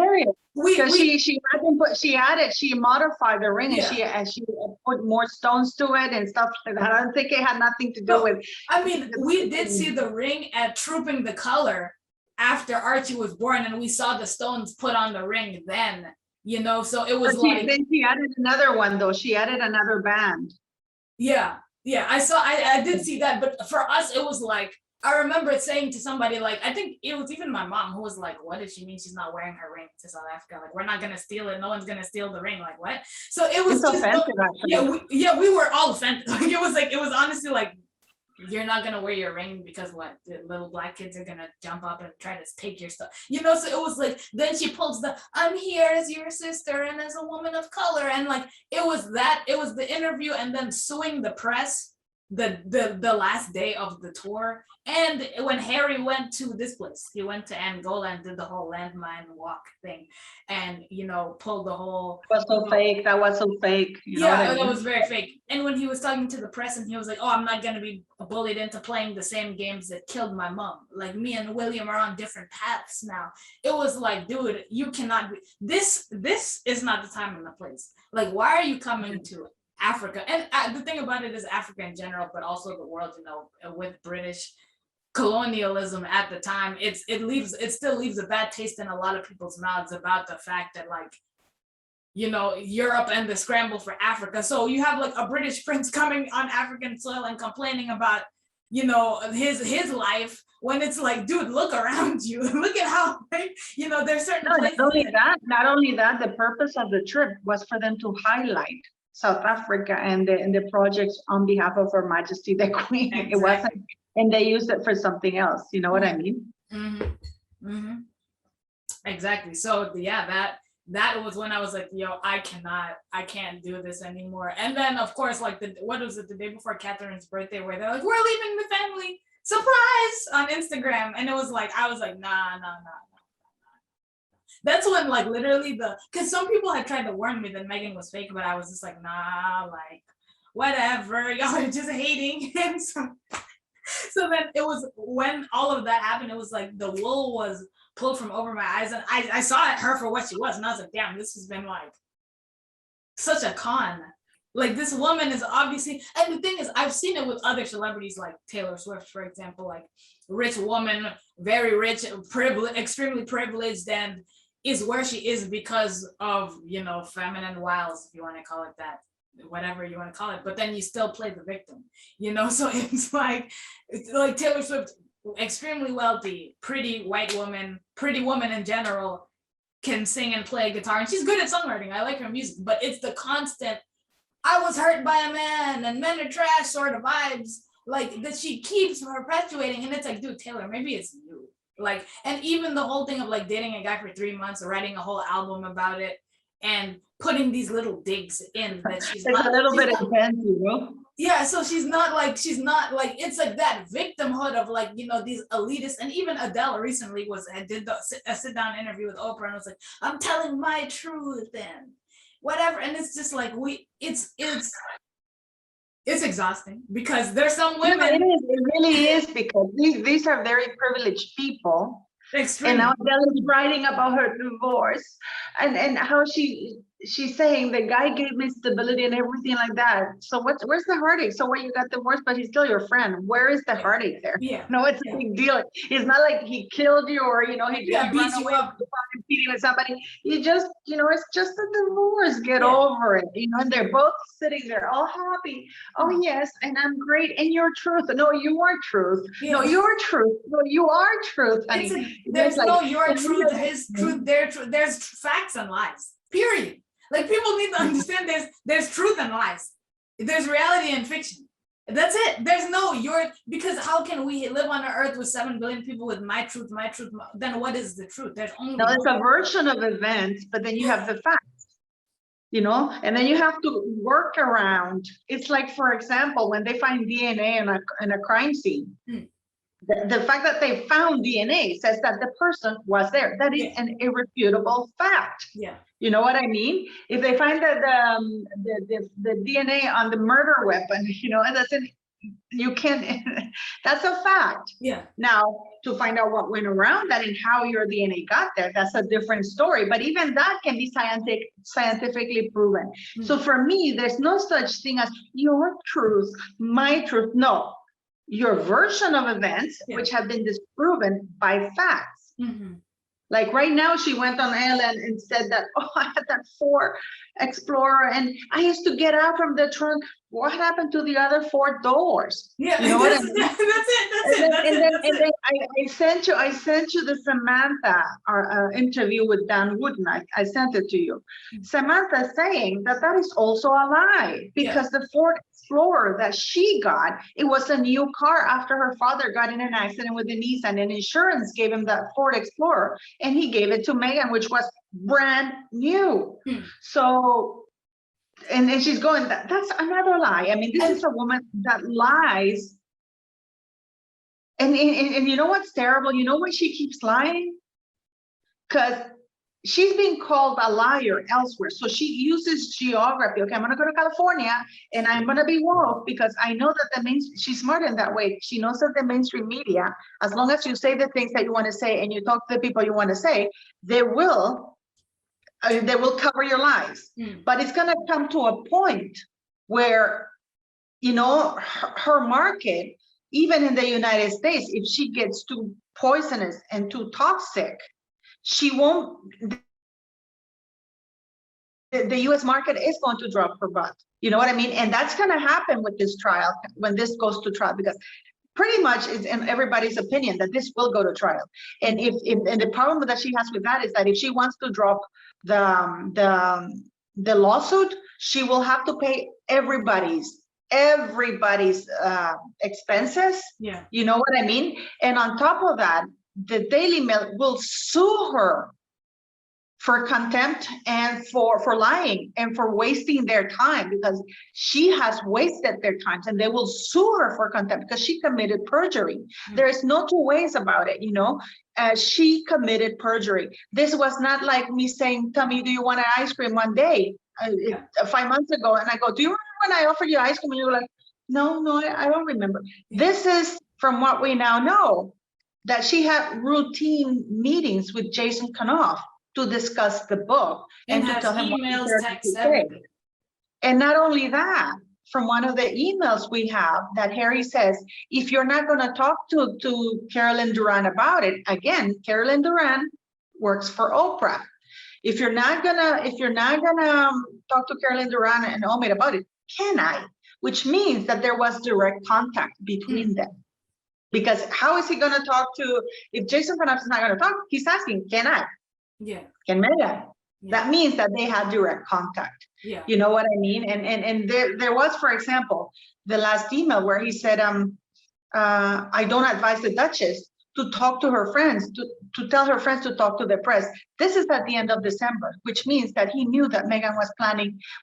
she modified the ring, yeah, and she put more stones to it and stuff like that. I don't think it had nothing to do with. I mean, we did see the ring at Trooping the Color after Archie was born, and we saw the stones put on the ring then, you know, so it was like. Then she added another one though. She added another band. Yeah. Yeah, I did see that, but for us, it was like, I remember saying to somebody, like, I think it was even my mom who was like, what does she mean she's not wearing her ring to South Africa? Like, we're not going to steal it. No one's going to steal the ring. Like, what? So it was just, offensive, we were all offended. Like, it was honestly like, you're not going to wear your ring because what? The little black kids are going to jump up and try to take your stuff. You know, so it was like, then she pulls I'm here as your sister and as a woman of color. And like, it was the interview and then suing the press the last day of the tour. And when Harry went to this place, he went to Angola and did the whole landmine walk thing, and you know, pulled the whole. That was so fake. That was so fake. That was very fake. And when he was talking to the press, and he was like, "Oh, I'm not gonna be bullied into playing the same games that killed my mom. Like me and William are on different paths now." It was like, dude, you cannot be. This is not the time and the place. Like, why are you coming to Africa? And the thing about it is Africa in general, but also the world, you know, with British colonialism at the time, it still leaves a bad taste in a lot of people's mouths about the fact that, like, you know, Europe and the scramble for Africa. So you have like a British prince coming on African soil and complaining about, you know, his life, when it's like, dude, look around you. Look at how, you know, there's certain places. Not only that, the purpose of the trip was for them to highlight South Africa and the projects on behalf of Her Majesty the Queen. Exactly. It wasn't, and they used it for something else. You know what I mean? Mm-hmm. Mm-hmm. Exactly. So yeah, that was when I was like, yo, I can't do this anymore. And then of course, like the day before Catherine's birthday, where they're like, we're leaving the family, surprise, on Instagram. And it was like, I was like, nah. That's when, like, literally because some people had tried to warn me that Meghan was fake, but I was just like, nah, like, whatever, y'all are just hating. And so then it was when all of that happened, it was like the wool was pulled from over my eyes, and I saw her for what she was, and I was like, damn, this has been like such a con. Like, this woman is obviously, and the thing is, I've seen it with other celebrities like Taylor Swift, for example, like rich woman, very rich, extremely privileged, and is where she is because of, you know, feminine wiles, if you want to call it that, whatever you want to call it, but then you still play the victim, you know. So it's like Taylor Swift, extremely wealthy, pretty woman in general, can sing and play guitar, and she's good at songwriting. I like her music, but it's the constant "I was hurt by a man" and "men are trash" sort of vibes, like, that she keeps perpetuating. And it's like, dude, Taylor, maybe it's you. Like, and even the whole thing of like dating a guy for 3 months, writing a whole album about it, and putting these little digs in that she's It's not, a little bit intense, you know? yeah, so she's not like, it's like that victimhood of like, you know, these elitists. And even Adele recently did a sit down interview with Oprah and was like, I'm telling my truth and whatever. And it's just like, it's exhausting, because there's some women. Yeah, it really is, because these are very privileged people. Extreme. And now Adele is writing about her divorce, and how she's saying the guy gave me stability and everything like that. So where's the heartache? So when you got divorced, but he's still your friend. Where is the heartache there? Yeah. No, it's a big deal. It's not like he killed you, or you know, he beats you up, competing with somebody. You just, you know, it's just a divorce. Get over it. You know, and they're both sitting there all happy. Oh yes, and I'm great. And your truth. No, you are truth. Yeah. No, your truth. No, you are truth. I mean, there's no your truth, his truth, their truth. There's facts and lies. Period. Like, people need to understand there's truth and lies. There's reality and fiction. That's it. There's no because how can we live on an earth with 7 billion people with my truth, then what is the truth? There's only no, it's a version of events, but then you have the facts, you know, and then you have to work around. It's like, for example, when they find DNA in a crime scene, the fact that they found DNA says that the person was there. That is an irrefutable fact. Yeah. You know what I mean? If they find that the DNA on the murder weapon, you know, and you can't, that's a fact. Yeah. Now, to find out what went around that and how your DNA got there, that's a different story. But even that can be scientifically proven. So for me, there's no such thing as your truth, my truth. No. Your version of events, which have been disproven by facts. Like right now, she went on Ellen and said that, oh, I had that Ford Explorer and I used to get out from the trunk. What happened to the other 4 doors? Yeah, you know what I mean? That's it. And then I sent you the Samantha interview with Dan Wooden. I sent it to you. Samantha saying that is also a lie, because the Ford Explorer that she got, it was a new car after her father got in an accident with a Nissan, and insurance gave him that Ford Explorer, and he gave it to Meghan, which was brand new. So, and then she's going, that's another lie. I mean, this is a woman that lies. And you know what's terrible? You know why she keeps lying? Because she's being called a liar elsewhere. So she uses geography. Okay, I'm going to go to California and I'm going to be woke, because I know that she's smart in that way. She knows that the mainstream media, as long as you say the things that you want to say and you talk to the people you want to say, they will cover your lies. But it's going to come to a point where, you know, her market, even in the United States, if she gets too poisonous and too toxic, she won't, the US market is going to drop her butt. You know what I mean? And that's going to happen with this trial, when this goes to trial, because pretty much it's in everybody's opinion that this will go to trial. And and the problem that she has with that is that if she wants to drop the lawsuit, she will have to pay everybody's expenses. Yeah, you know what I mean? And on top of that, the Daily Mail will sue her for contempt and for lying and for wasting their time, because she has wasted their time, and they will sue her for contempt because she committed perjury. There's no two ways about it, you know. She committed perjury. This was not like me saying, Tumi, do you want an ice cream one day 5 months ago? And I go, do you remember when I offered you ice cream? And you were like, no, I don't remember. This is from what we now know, that she had routine meetings with Jason Kanoff to discuss the book and to tell him emails, texts, everything. And not only that, from one of the emails we have, that Harry says, if you're not going to talk to Carolyn Duran about it, again, Carolyn Duran works for Oprah. If you're not gonna talk to Carolyn Duran and Omid about it, can I? Which means that there was direct contact between them. Because how is he gonna talk to, if Jason Phillips is not gonna talk, he's asking, can I? Yeah. Can Meghan? That means that they had direct contact. Yeah. You know what I mean? And there was, for example, the last email where he said, I don't advise the Duchess to talk to her friends, to tell her friends to talk to the press. This is at the end of December, which means that he knew that Meghan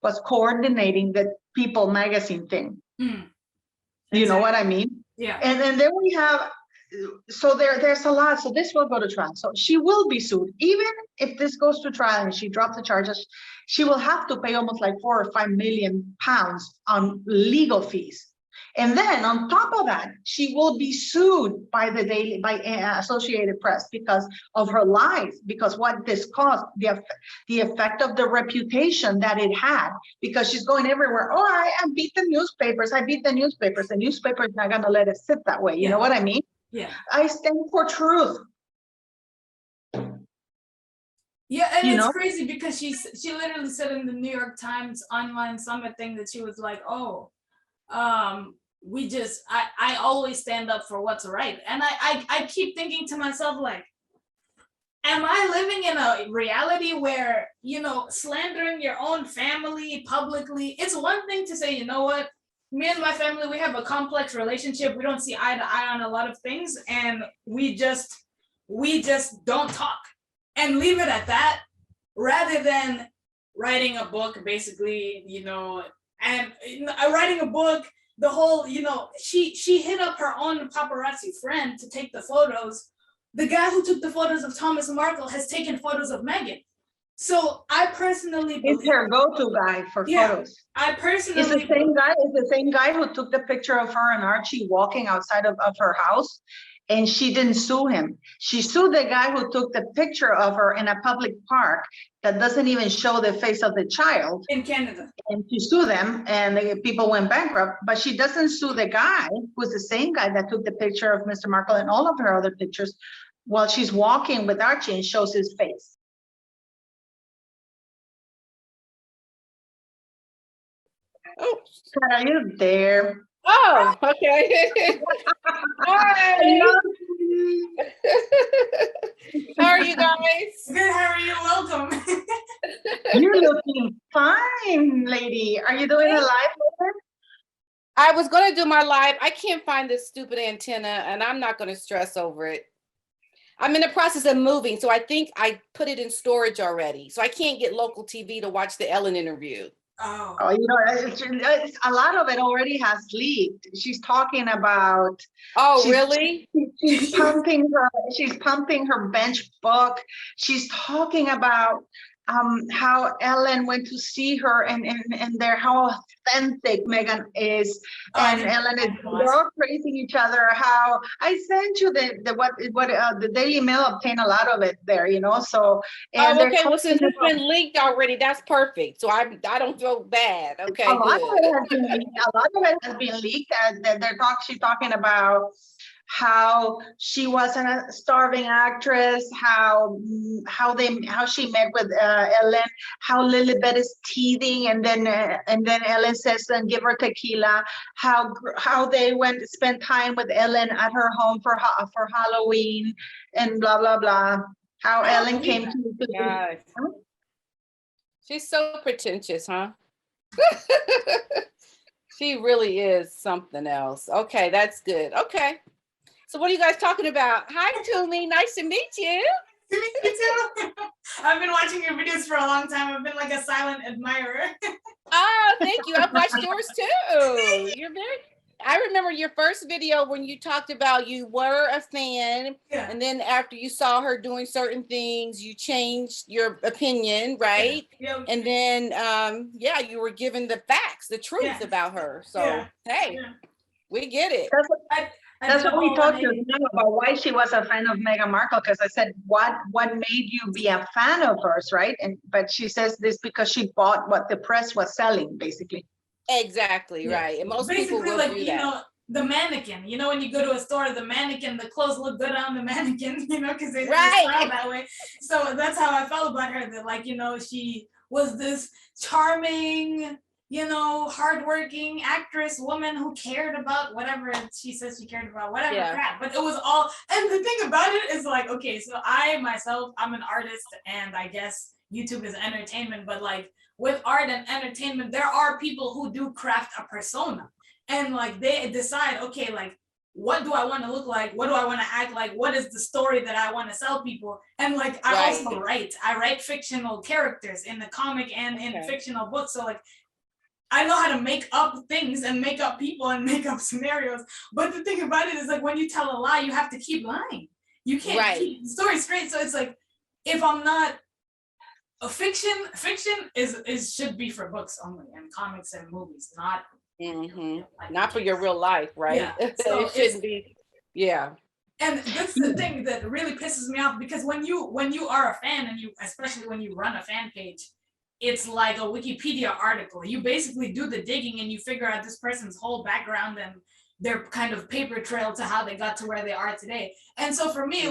was coordinating the People magazine thing. You know what I mean? Yeah. And then we have, so there's a lot. So this will go to trial. So she will be sued. Even if this goes to trial and she drops the charges, she will have to pay almost like £4 or £5 million on legal fees. And then on top of that, she will be sued by Associated Press because of her lies, because what this caused, the effect of the reputation that it had, because she's going everywhere. Oh, I beat the newspapers. I beat the newspapers. The newspaper is not going to let it sit that way. You know what I mean? Yeah. I stand for truth. Yeah, and it's crazy because she literally said in the New York Times online summit thing that she was like, oh, I always stand up for what's right. And I keep thinking to myself, like, am I living in a reality where, slandering your own family publicly, it's one thing to say, you know what, me and my family, we have a complex relationship. We don't see eye to eye on a lot of things. And we just don't talk and leave it at that, rather than writing a book, basically, and writing a book, the whole, she hit up her own paparazzi friend to take the photos. The guy who took the photos of Thomas Markle has taken photos of Meghan. So I personally believe it's her go-to guy for photos. I personally It's the same guy who took the picture of her and Archie walking outside of her house. And she didn't sue him. She sued the guy who took the picture of her in a public park that doesn't even show the face of the child. In Canada. And she sued them, and the people went bankrupt. But she doesn't sue the guy who's the same guy that took the picture of Mr. Markle and all of her other pictures while she's walking with Archie and shows his face. Oh, are you there? Oh, okay. Hi. How are you guys? Good, how are you? Welcome. You're looking fine, lady. Are you doing a live later? I was going to do my live. I can't find this stupid antenna, and I'm not going to stress over it. I'm in the process of moving, so I think I put it in storage already. So I can't get local TV to watch the Ellen interview. Oh, it's a lot of it already has leaked. She's talking about. Oh, really? She's pumping her bench book. She's talking about how Ellen went to see her and how authentic Meghan is, and Ellen is, they're all praising each other. How I sent you the Daily Mail obtained a lot of it there, So okay. Well, since it's been leaked already, that's perfect. So I don't feel bad. Okay, a lot of it has been leaked. She's talking about how she wasn't a starving actress, how she met with Ellen, how Lilibet is teething, and then Ellen says, "Then give her tequila." How they spent time with Ellen at her home for Halloween, and blah blah blah. How Ellen came to. She's so pretentious, huh? She really is something else. Okay, that's good. Okay. So what are you guys talking about? Hi, Tumi. Nice to meet you. Me too. I've been watching your videos for a long time. I've been like a silent admirer. Oh, thank you. I've watched yours too. I remember your first video when you talked about you were a fan, and then after you saw her doing certain things, you changed your opinion, right? Yeah. And then, you were given the facts, the truth about her. So, hey, we get it. That's what we talked about, why she was a fan of Meghan Markle, because I said, what made you be a fan of hers, right? But she says this because she bought what the press was selling, basically. Exactly, right. And most people will do that. the mannequin. You know, when you go to a store, the mannequin, the clothes look good on the mannequin, you know, because they style that way. So that's how I felt about her, that like, you know, she was this charming, you know, hardworking actress woman who cared about whatever she says she cared about, whatever crap. But it was all, and the thing about it is like, okay, so I myself, I'm an artist, and I guess YouTube is entertainment, but like with art and entertainment, there are people who do craft a persona, and like they decide, okay, like what do I want to look like? What do I want to act like? What is the story that I want to sell people? And like I also write fictional characters in the comic and in fictional books. So like I know how to make up things and make up people and make up scenarios. But the thing about it is like when you tell a lie, you have to keep lying. You can't keep the story straight. So it's like if I'm not a fiction is should be for books only and comics and movies, not not for your real life, right? Yeah. So it shouldn't be. Yeah. And that's the thing that really pisses me off, because when you are a fan, and you, especially when you run a fan page, it's like a Wikipedia article. You basically do the digging and you figure out this person's whole background and their kind of paper trail to how they got to where they are today. And so for me,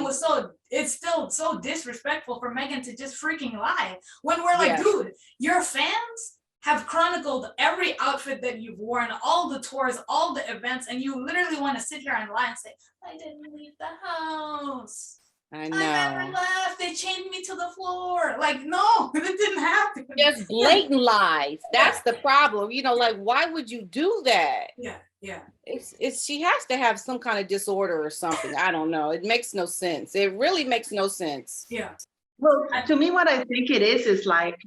it's still so disrespectful for Meghan to just freaking lie when we're like, dude, your fans have chronicled every outfit that you've worn, all the tours, all the events, and you literally want to sit here and lie and say, I didn't leave the house. I know. I never left. They chained me to the floor. Like, no, it didn't happen. Just blatant lies. That's the problem. You know, like, why would you do that? Yeah. It's she has to have some kind of disorder or something. I don't know. It makes no sense. It really makes no sense. Yeah. Well, to me, what I think it is like,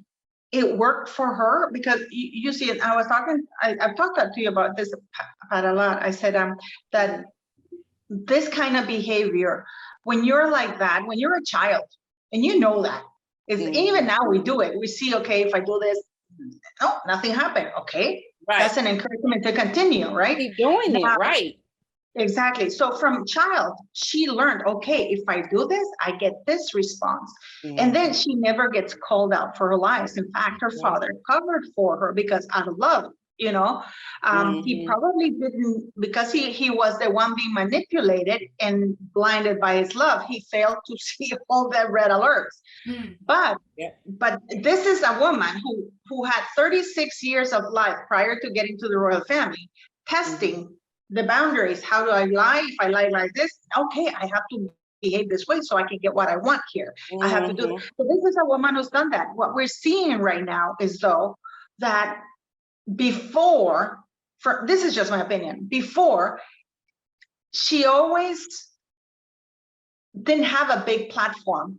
it worked for her because you see, and I was talking, I've talked to you about this a lot. I said that this kind of behavior, when you're like that, when you're a child, and you know that, is even now we do it. We see, okay, if I do this, oh, nothing happened. Okay, that's an encouragement to continue, right? Keep doing it, right? Exactly. So from child, she learned, okay, if I do this, I get this response. And then she never gets called out for her lies. In fact, her father covered for her because out of love, you know, he probably didn't, because he was the one being manipulated and blinded by his love. He failed to see all the red alerts. But this is a woman who had 36 years of life prior to getting to the royal family, testing the boundaries. How do I lie? If I lie like this, okay, I have to behave this way so I can get what I want here. I have to do. So this is a woman who's done that. What we're seeing right now is though that before, this is just my opinion, before she always didn't have a big platform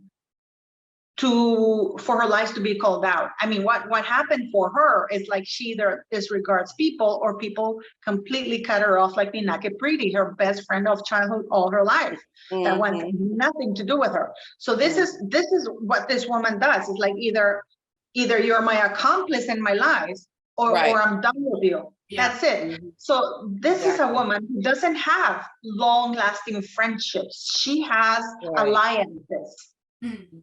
for her lies to be called out. I mean, what happened for her is like she either disregards people or people completely cut her off, like Yukii, her best friend of childhood all her life. That wanted nothing to do with her. So this is what this woman does. It's like either you're my accomplice in my lies or I'm done with you. That's it. So this is a woman who doesn't have long-lasting friendships. She has alliances.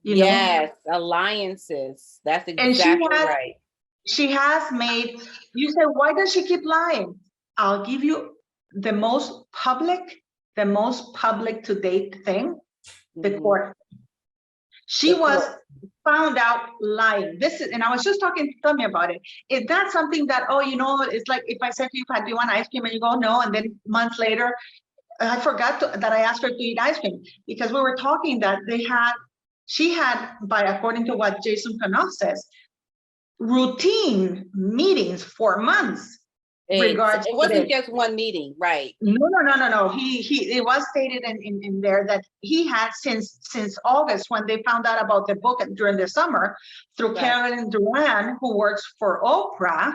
You know? Alliances. That's exactly right. She has made, you say, why does she keep lying? I'll give you the most public to date thing, the court. She was found out lying. This is, and I was just talking to Tumi about it. It's not something that, oh, you know, it's like if I said to you, do you want ice cream? And you go, no. And then months later, I forgot that I asked her to eat ice cream because we were talking that she had, according to what Jason Kanoff says, routine meetings for months. It wasn't just one meeting, right? No. It was stated in there that he had since August, when they found out about the book during the summer, through Carolyn Duran, who works for Oprah.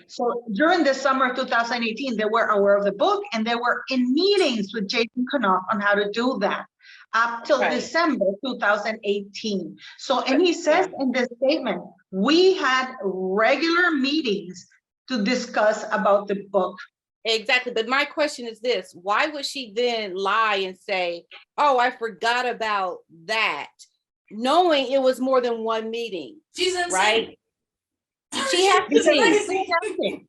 So during the summer of 2018, they were aware of the book and they were in meetings with Jason Kanoff on how to do that up till December 2018. So, and he says in this statement, we had regular meetings to discuss about the book. Exactly. But my question is this: why would she then lie and say, oh, I forgot about that, knowing it was more than one meeting? She's insane. Right? She has to be.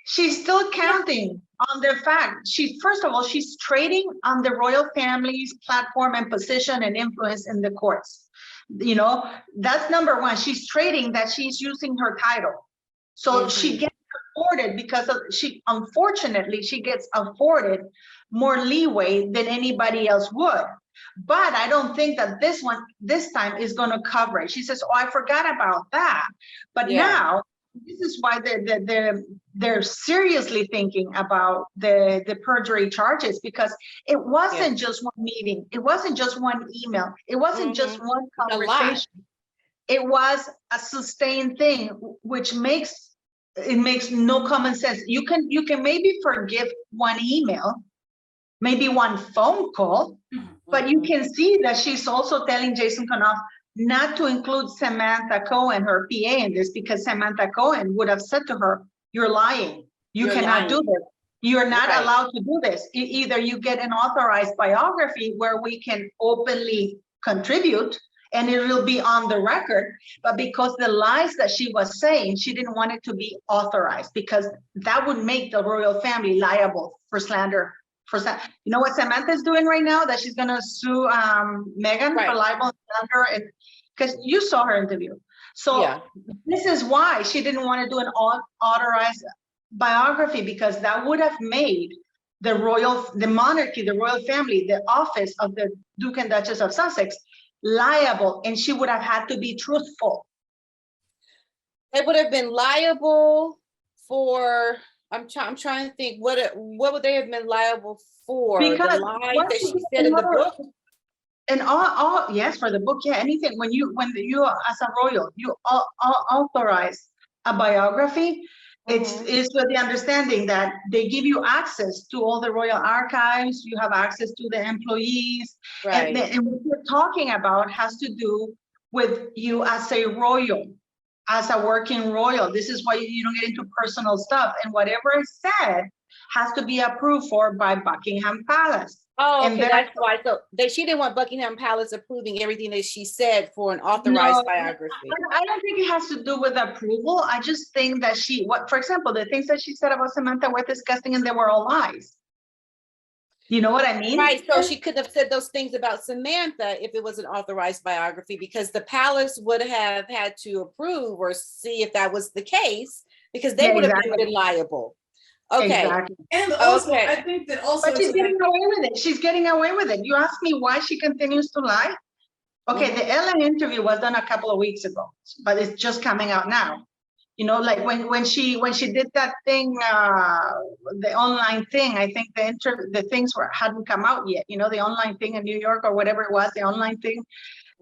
She's still counting on the fact, first of all, she's trading on the royal family's platform and position and influence in the courts. You know, that's number one. She's trading that she's using her title. So she gets afforded because of unfortunately, she gets afforded more leeway than anybody else would. But I don't think that this time is going to cover it. She says, oh, I forgot about that. But now, this is why they're seriously thinking about the perjury charges, because it wasn't just one meeting. It wasn't just one email. It wasn't just one conversation. It was a sustained thing, which makes no common sense. You can maybe forgive one email, maybe one phone call, but you can see that she's also telling Jason Kanoff not to include Samantha Cohen, her PA, in this, because Samantha Cohen would have said to her, you're lying. You cannot do this. You're not allowed to do this. Either you get an authorized biography where we can openly contribute and it will be on the record, but because the lies that she was saying, she didn't want it to be authorized, because that would make the royal family liable for slander. You know what Samantha is doing right now? That she's going to sue Meghan for libel and slander, and because you saw her interview. So this is why she didn't want to do an authorized biography, because that would have made the monarchy, the royal family, the office of the Duke and Duchess of Sussex liable, and she would have had to be truthful. They would have been liable for. I'm trying to think what would they have been liable for? Because the lies that she said in the book. And all yes, for the book, anything. When you as a royal, you authorize a biography, it's with the understanding that they give you access to all the royal archives, you have access to the employees, and what we're talking about has to do with you as a royal, as a working royal. This is why you don't get into personal stuff, and whatever is said has to be approved for by Buckingham Palace. Oh, okay, that's why. So she didn't want Buckingham Palace approving everything that she said for an authorized biography. I don't think it has to do with approval. I just think that for example, the things that she said about Samantha were disgusting and they were all lies. You know what I mean? Right. So she could have said those things about Samantha if it was an authorized biography, because the palace would have had to approve or see if that was the case, because they would have been liable. Okay. Exactly. And also, I think that also. But she's getting away with it. She's getting away with it. You ask me why she continues to lie? Okay, the Ellen interview was done a couple of weeks ago, but it's just coming out now. You know, like when she did that thing, the online thing, I think the things hadn't come out yet. You know, the online thing in New York or whatever it was, the online thing.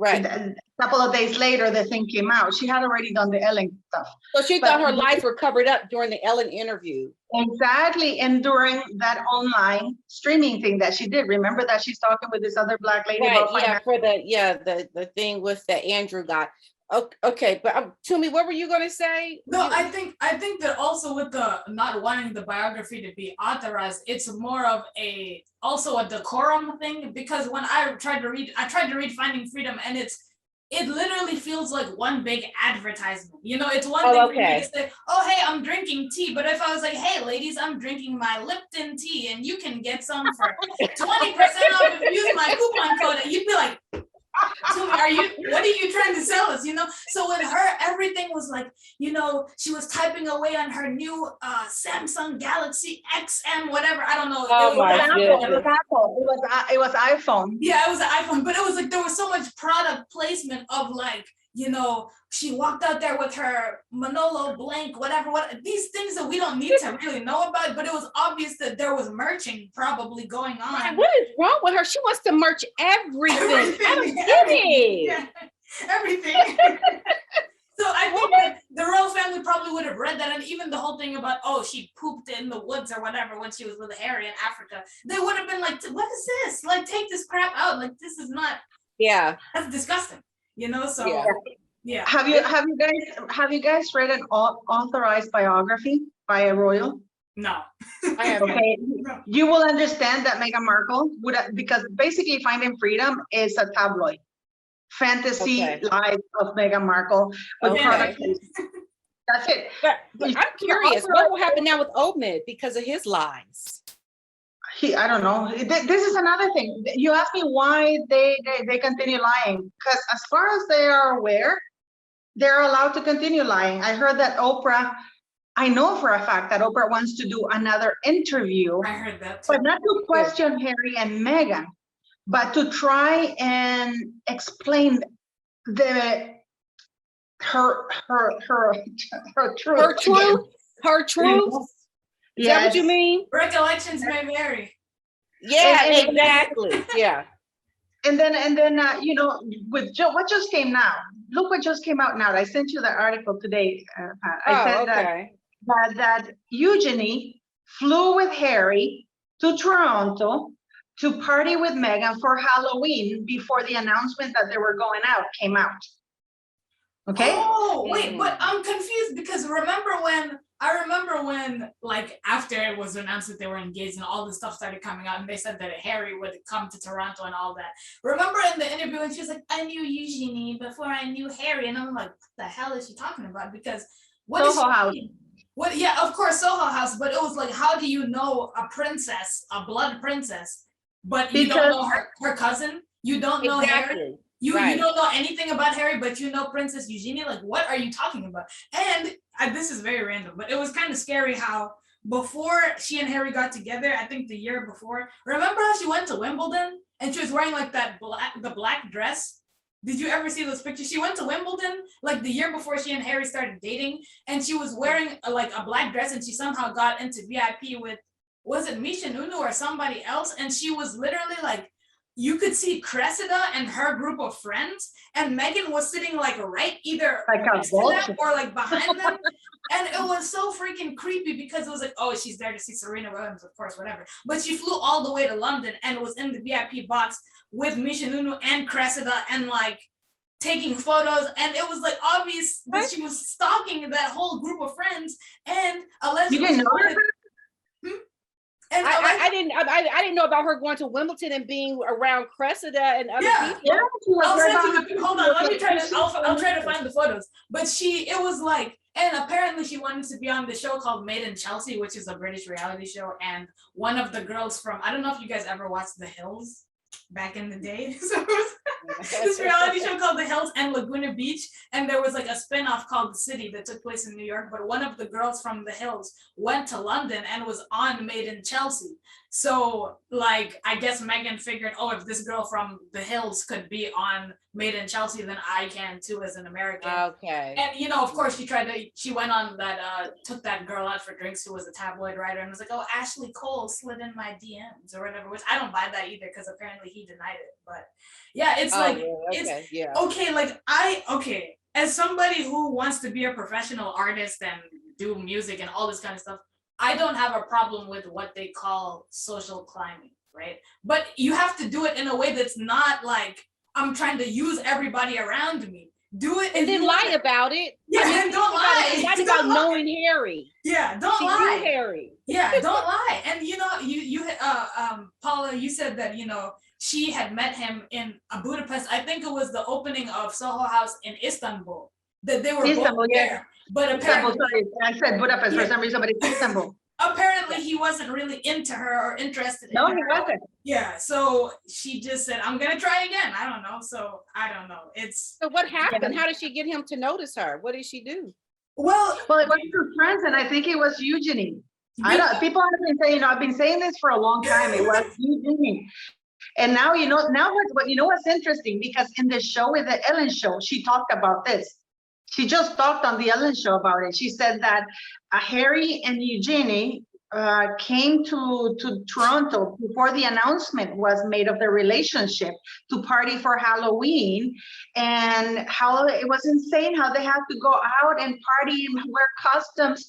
Right. A couple of days later, the thing came out. She had already done the Ellen stuff. So she thought her lies were covered up during the Ellen interview. Exactly. And during that online streaming thing that she did, remember that she's talking with this other Black lady about the thing with the Andrew guy. Okay, but Tumi, what were you going to say? No, I think that also with the not wanting the biography to be authorized, it's more of also a decorum thing, because when I tried to read Finding Freedom, and it literally feels like one big advertisement. You know, it's one thing for me to say, oh, hey, I'm drinking tea. But if I was like, hey, ladies, I'm drinking my Lipton tea and you can get some for 20% off if you use my coupon code, you'd be like, what are you trying to sell us? You know, so with her, everything was like, you know, she was typing away on her new Samsung Galaxy XM, whatever. I don't know. It was Apple. It was iPhone. Yeah, it was an iPhone, but it was like there was so much product placement of like, you know, she walked out there with her Manolo blank, whatever, these things that we don't need to really know about, but it was obvious that there was merching probably going on. What is wrong with her? She wants to merch everything. I don't get it. Yeah, everything. So I think that the royal family probably would have read that, and even the whole thing about, oh, she pooped in the woods or whatever when she was with Harry in Africa, they would have been like, what is this? Like, take this crap out. Like, this is not. Yeah. That's disgusting. You know, so yeah. Have you guys read an authorized biography by a royal? No. I haven't. Okay, you will understand that Meghan Markle would, because basically Finding Freedom is a tabloid fantasy life of Meghan Markle with product. That's it. But I'm curious, what will happen now with Omid because of his lies? I don't know. This is another thing. You asked me why they continue lying. Because as far as they are aware, they're allowed to continue lying. I heard that Oprah, I know for a fact that Oprah wants to do another interview. I heard that too. But not to question Harry and Meghan, but to try and explain her truth. Her truth? Her truth? Is that what you mean? Recollections may vary. Yeah, And- exactly. Yeah. And then you know, with what just came now, look what just came out now. I sent you the article today, Pat. I said that Eugenie flew with Harry to Toronto to party with Meghan for Halloween before the announcement that they were going out came out. Okay. Oh, wait, but I'm confused because I remember when like after it was announced that they were engaged and all this stuff started coming out and they said that Harry would come to Toronto and all that. Remember in the interview when she was like, I knew Eugenie before I knew Harry, and I'm like, what the hell is she talking about? Because what is Soho House. What? Yeah, of course, Soho House. But it was like, how do you know a princess, a blood princess, but you don't know her cousin? You don't know Harry. You don't know anything about Harry, but you know Princess Eugenie. Like, what are you talking about? And this is very random, but it was kind of scary how before she and Harry got together, I think the year before, remember how she went to Wimbledon and she was wearing like the black dress? Did you ever see those pictures? She went to Wimbledon like the year before she and Harry started dating, and she was wearing like a black dress, and she somehow got into VIP with, was it Misha Nunu or somebody else? And she was literally like, you could see Cressida and her group of friends, and Meghan was sitting like right either like next to them or like behind them. And it was so freaking creepy because it was like, oh, she's there to see Serena Williams, of course, whatever. But she flew all the way to London and was in the VIP box with Misha Nunu and Cressida and like taking photos. And it was like obvious that she was stalking that whole group of friends. And allegedly, you didn't know her? And I didn't know about her going to Wimbledon and being around Cressida and other people. Yeah, hold on, let me try to. I'll try to find the photos. But it was like, and apparently she wanted to be on the show called Made in Chelsea, which is a British reality show. And one of the girls from, I don't know if you guys ever watched The Hills back in the day. So it was this reality show called The Hills and Laguna Beach, and there was like a spin-off called The City that took place in New York, but one of the girls from The Hills went to London and was on Made in Chelsea. So like, I guess Meghan figured, oh, if this girl from The Hills could be on Made in Chelsea, then I can too as an American. Okay. And you know, of course, she went on that, took that girl out for drinks who was a tabloid writer and was like, oh, Ashley Cole slid in my DMs or whatever, which I don't buy that either because apparently he denied it. But yeah, it's okay, as somebody who wants to be a professional artist and do music and all this kind of stuff, I don't have a problem with what they call social climbing, right? But you have to do it in a way that's not like, I'm trying to use everybody around me. Do it and then lie about it. Yeah, and don't lie. It's not about knowing Harry. Yeah, don't lie. Harry. Yeah, don't lie. And you know, you Paula, you said that, you know, she had met him in Budapest. I think it was the opening of Soho House in Istanbul. That they were both there. But apparently, I said Budapest for some reason, but it's Istanbul. Apparently he wasn't really into her or interested in her. No, he wasn't. Yeah, so she just said, I'm gonna try again. I don't know. So I don't know. So what happened? How did she get him to notice her? What did she do? Well, it was her friends, and I think it was Eugenie. I know people have been saying, I've been saying this for a long time. It was Eugenie. And now what's interesting, because in the show, with the Ellen show, she talked about this. She just talked on the Ellen show about it. She said that Harry and Eugenie came to Toronto before the announcement was made of their relationship to party for Halloween, and how it was insane how they had to go out and party and wear costumes.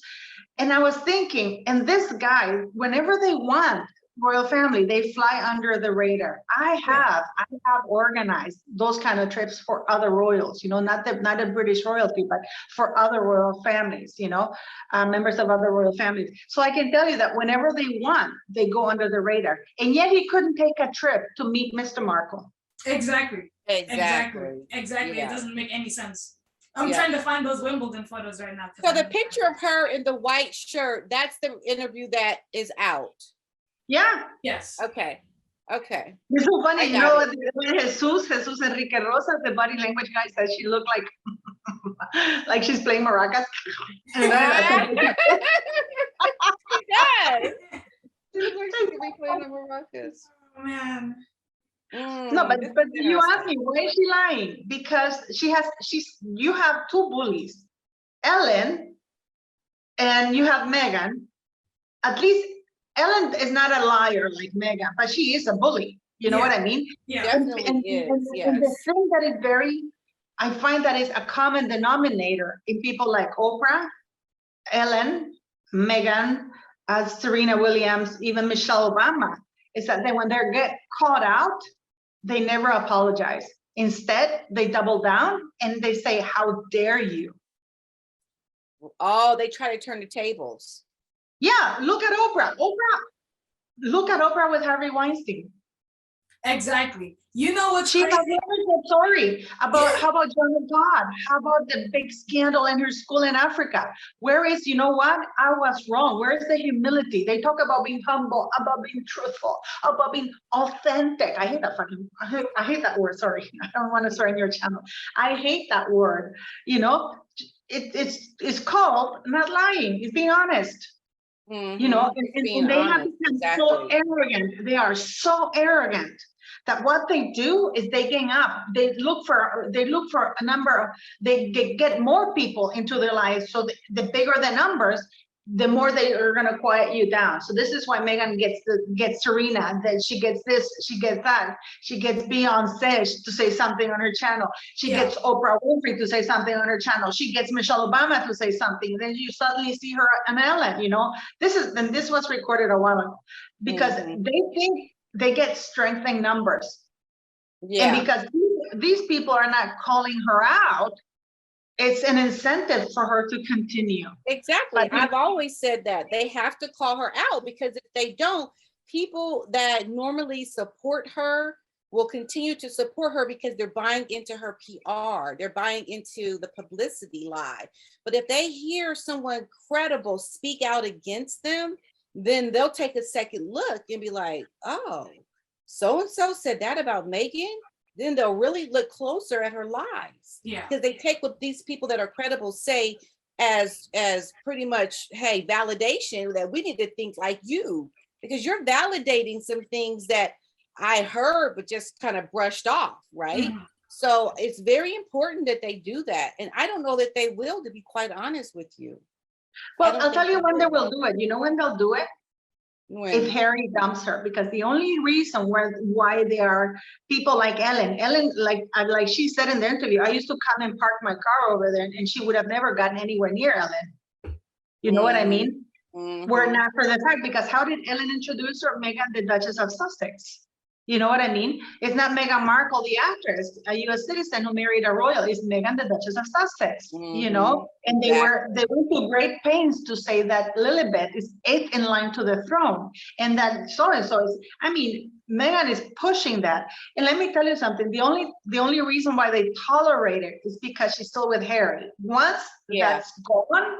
And I was thinking, and this guy, whenever they want, royal family, they fly under the radar. I have organized those kind of trips for other royals, you know, not the British royalty, but for other royal families, you know, members of other royal families. So I can tell you that whenever they want, they go under the radar. And yet he couldn't take a trip to meet Mr. Markle. Exactly. Yeah. It doesn't make any sense. I'm trying to find those Wimbledon photos right now. So the picture of her in the white shirt, that's the interview that is out. Yeah. Yes. Okay. Okay. It's so funny, you know, when Jesus Enrique Rosa, the body language guy, says she looked like she's playing maracas. And then, Yes. She looks like she could be playing the maracas. Oh, man. no, but you asked me, why is she lying? Because you have two bullies, Ellen, and you have Meghan. At least Ellen is not a liar like Meghan, but she is a bully. You know what I mean? Yeah, definitely is. Yes. And the thing that is I find that is a common denominator in people like Oprah, Ellen, Meghan, Serena Williams, even Michelle Obama, is that when they get caught out, they never apologize. Instead, they double down and they say, how dare you? Oh, they try to turn the tables. Yeah, look at Oprah. Look at Oprah with Harvey Weinstein. exactly. You know what's She crazy? has never said sorry about, how about John of God? How about the big scandal in her school in Africa? Where is, you know what? I was wrong. Where is the humility? They talk about being humble, about being truthful, about being authentic. I hate that I hate that word. Sorry. I don't want to swear in your channel. I hate that word. You know, it's called not lying. It's being honest. You know, and they have become so arrogant. They are so arrogant that what they do is they gang up. They look for a number of, they get more people into their lives. So the bigger the numbers, the more they are going to quiet you down. So this is why Meghan gets Serena, then she gets this, she gets that, she gets Beyonce to say something on her channel, she gets Oprah Winfrey to say something on her channel, she gets Michelle Obama to say something, then you suddenly see her and Ellen, you know. This was recorded a while ago because they think they get strength in numbers. And because these people are not calling her out, it's an incentive for her to continue. Exactly. I've always said that they have to call her out, because if they don't, people that normally support her will continue to support her because they're buying into her PR. They're buying into the publicity lie. But if they hear someone credible speak out against them, then they'll take a second look and be like, oh, so-and-so said that about Meghan. Then they'll really look closer at her lies. Yeah. Because they take what these people that are credible say as pretty much, hey, validation that we need to think like you, because you're validating some things that I heard but just kind of brushed off, right? So it's very important that they do that. And I don't know that they will, to be quite honest with you. Well, I'll tell you when they will do it. You know when they'll do it? When? If Harry dumps her, because the only reason why there are people like Ellen, like she said in the interview, I used to come and park my car over there, and she would have never gotten anywhere near Ellen. You know what I mean? Were not for the fact, because how did Ellen introduce her? Meghan, the Duchess of Sussex. You know what I mean? It's not Meghan Markle, the actress, a U.S. citizen who married a royal. It's Meghan, the Duchess of Sussex. You know, and they went to great pains to say that Lilibet is 8th in line to the throne, and that so and so is. I mean, Meghan is pushing that. And let me tell you something. The only reason why they tolerate it is because she's still with Harry. Once that's gone.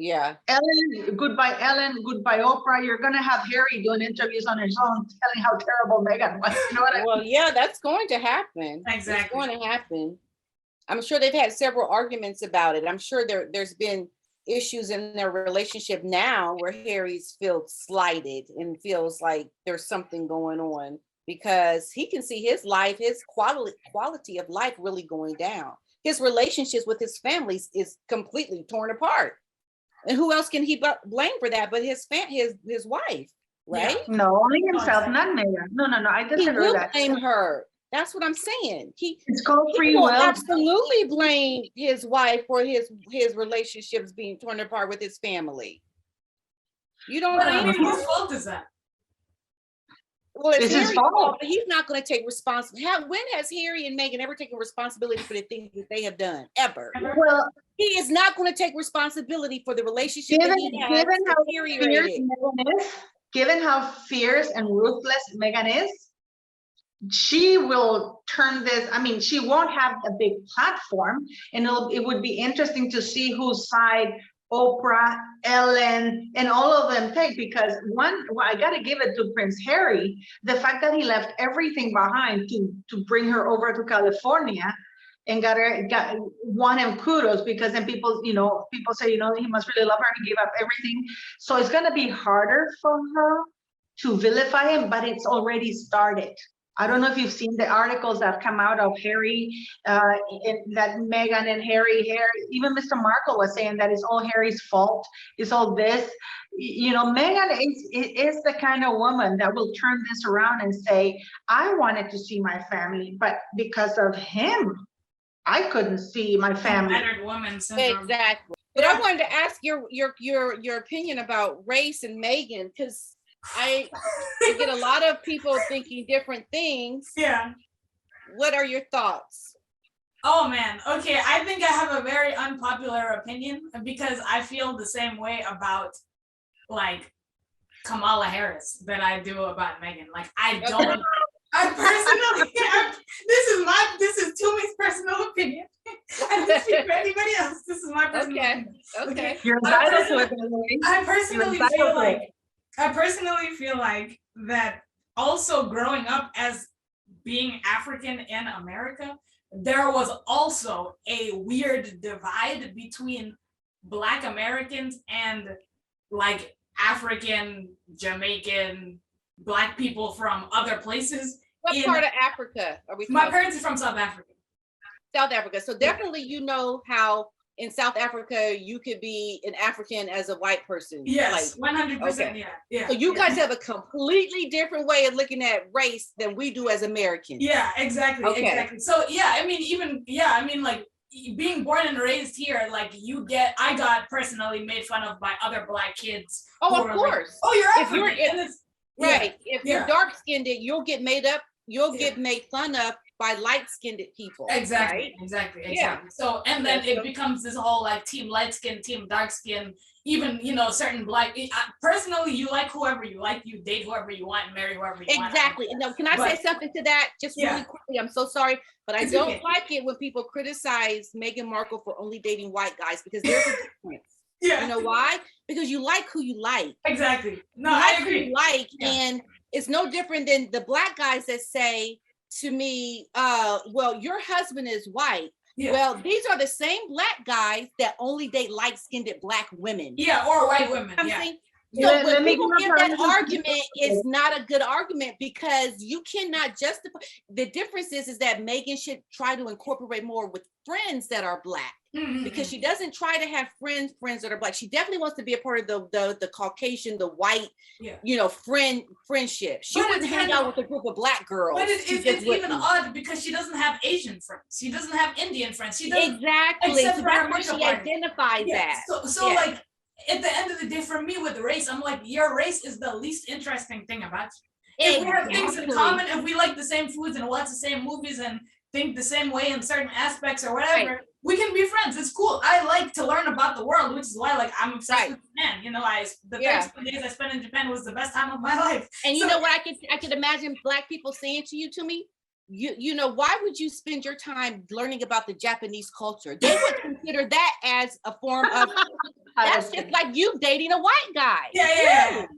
Ellen, goodbye Oprah. You're gonna have Harry doing interviews on his own, telling how terrible Meghan was. You know what I mean? Well, yeah, that's going to happen. Exactly. It's going to happen. I'm sure they've had several arguments about it. I'm sure there's been issues in their relationship now where Harry's feels slighted and feels like there's something going on, because he can see his life, his quality of life really going down. His relationships with his family is completely torn apart. And who else can he blame for that but his wife, right? No, only himself, not Meghan. No, I disagree with that. Blame her. That's what I'm saying. It's called free will will. Absolutely blame his wife for his relationships being torn apart with his family. You don't. But I mean, whose fault is that? Well, it's Harry's fault, but he's not going to take responsibility. When has Harry and Meghan ever taken responsibility for the things that they have done? Ever? Well, he is not going to take responsibility for the relationship that he has deteriorated. Given how fierce and ruthless Meghan is, she will turn this, I mean, she won't have a big platform, and it would be interesting to see whose side Oprah, Ellen, and all of them take, because well, I got to give it to Prince Harry, the fact that he left everything behind to bring her over to California, and won him kudos, because then people say, he must really love her, he gave up everything. So it's going to be harder for her to vilify him, but it's already started. I don't know if you've seen the articles that have come out of Harry, that Meghan and Harry, even Mr. Markle was saying that it's all Harry's fault, it's all this. Meghan is the kind of woman that will turn this around and say, I wanted to see my family, but because of him, I couldn't see my family. Battered woman syndrome. Exactly. But I wanted to ask your opinion about race and Meghan, because I get a lot of people thinking different things. Yeah. What are your thoughts? Oh man, okay. I think I have a very unpopular opinion, because I feel the same way about like Kamala Harris that I do about Meghan. Like I don't. I personally, this is Tumi's personal opinion. I don't speak for anybody else. This is my personal opinion. Okay. You're I personally feel like that also growing up as being African in America, there was also a weird divide between Black Americans and like African, Jamaican, Black people from other places. What part of Africa are we talking? My parents are from South Africa. South Africa. So definitely how in South Africa you could be an African as a white person. Yes, 100%. Okay. Yeah. So you guys have a completely different way of looking at race than we do as Americans. Yeah, exactly. Okay. Exactly. So like being born and raised here, like I got personally made fun of by other Black kids. Oh, of course. Like, oh, you're African. Right. If you're dark skinned, you'll get made fun of by light-skinned people. Exactly, right? exactly. Yeah. So, and then it becomes this whole like team light skin, team dark skin, even, certain Black, personally, you like whoever you like, you date whoever you want, marry whoever you want. Exactly. Now, can I say something to that just really quickly? I'm so sorry, but I don't like it when people criticize Meghan Markle for only dating white guys, because there's a difference. Yeah. You know why? Because you like who you like. Exactly. No, I agree. Who you like, and it's no different than the Black guys that say to me, well, your husband is white. Yeah. Well, these are the same Black guys that only date light-skinned Black women. Yeah, or white women. Yeah. So when people give that argument, it's not a good argument, because you cannot justify. The difference is that Meghan should try to incorporate more with friends that are Black, because she doesn't try to have friends that are Black. She definitely wants to be a part of the Caucasian, the white, friendship. She wouldn't hang out with a group of Black girls. But it's even odd, because she doesn't have Asian friends. She doesn't have Indian friends. She doesn't. Exactly. So that's where she identifies that. So like, at the end of the day, for me with race, I'm like, your race is the least interesting thing about you. If we have things in common, if we like the same foods and watch the same movies and think the same way in certain aspects or whatever, we can be friends. It's cool. I like to learn about the world, which is why like I'm obsessed with Japan. The 13 days I spent in Japan was the best time of my life. And you know what I could imagine Black people saying to me? Why would you spend your time learning about the Japanese culture? They would consider that as a form of, that's just like you dating a white guy.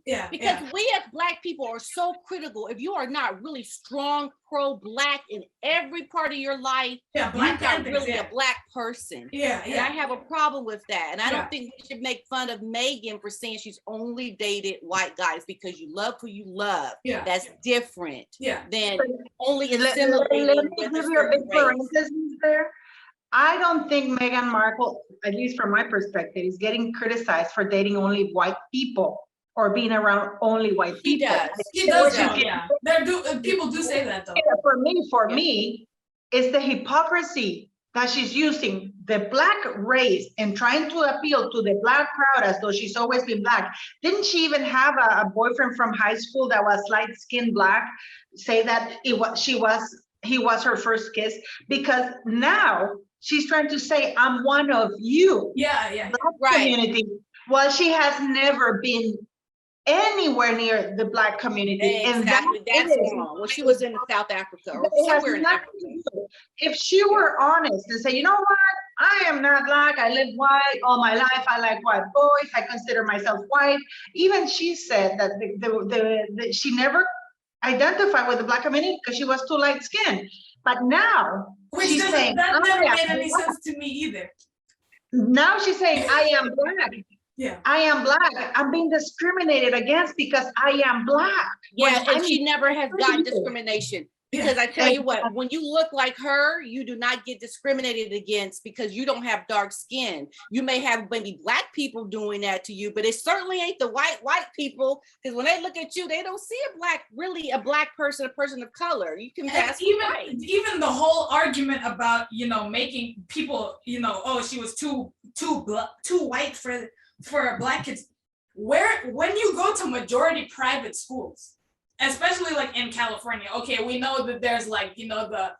Yeah. Because we as Black people are so critical. If you are not really strong pro-Black in every part of your life, you're not really a Black person. And I have a problem with that. And I don't think we should make fun of Meghan for saying she's only dated white guys, because you love who you love. That's different than only assimilating. Let me give you a big parenthesis there. I don't think Meghan Markle, at least from my perspective, is getting criticized for dating only white people or being around only white people. She does. People do say that though. For me, it's the hypocrisy that she's using the Black race and trying to appeal to the Black crowd as though she's always been Black. Didn't she even have a boyfriend from high school that was light-skinned Black say that he was her first kiss? Because now she's trying to say, I'm one of you. Yeah. Black community. Well, she has never been anywhere near the Black community. Exactly, And that's wrong. When she was in South Africa or somewhere in Africa. If she were honest and say, you know what, I am not Black, I live white all my life, I like white boys, I consider myself white. Even she said that she never identified with the Black community because she was too light skinned. But now she's saying, that never made any sense to me either. Now she's saying, I am Black. Yeah, I am Black. I'm being discriminated against because I am Black. Yeah, and she never has gotten discrimination. Because I tell you what, Exactly. when you look like her, you do not get discriminated against because you don't have dark skin. You may have maybe Black people doing that to you, but it certainly ain't the white people. Because when they look at you, they don't see a Black person, a person of color. You can pass even the whole argument about, you know, making people, you know, oh, she was too white for Black kids. When you go to majority private schools, especially like in California, okay, we know that there's like, you know, the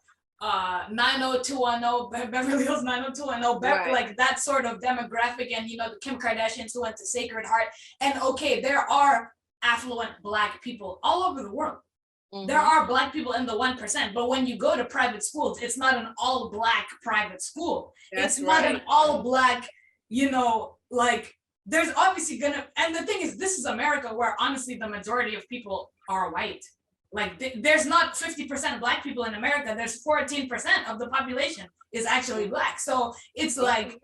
90210, Beverly Hills 90210, Right. like that sort of demographic, and you know, the Kim Kardashians who went to Sacred Heart, and okay, there are affluent Black people all over the world. Mhm. There are Black people in the 1%, but when you go to private schools, it's not an all Black private school. That's it's not right. an all Black, you know, like there's obviously gonna, and the thing is, this is America where honestly the majority of people are white. Like there's not 50% Black people in America, there's 14% of the population is actually Black. So it's like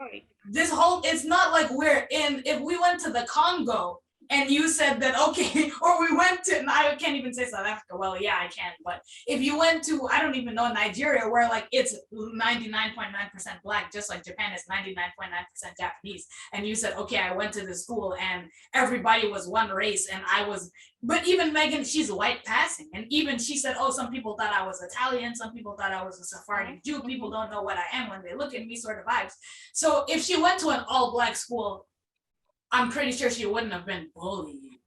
this whole, it's not like if we went to the Congo and you said that, okay, or we went to, and I can't even say South Africa, well, yeah, I can, but if you went to, I don't even know, Nigeria, where like it's 99.9% Black, just like Japan is 99.9% Japanese, and you said, okay, I went to the school and everybody was one race, and but even Meghan, she's white passing, and even she said, oh, some people thought I was Italian, some people thought I was a Sephardic Jew, people don't know what I am when they look at me, sort of vibes. So if she went to an all Black school, I'm pretty sure she wouldn't have been bullied.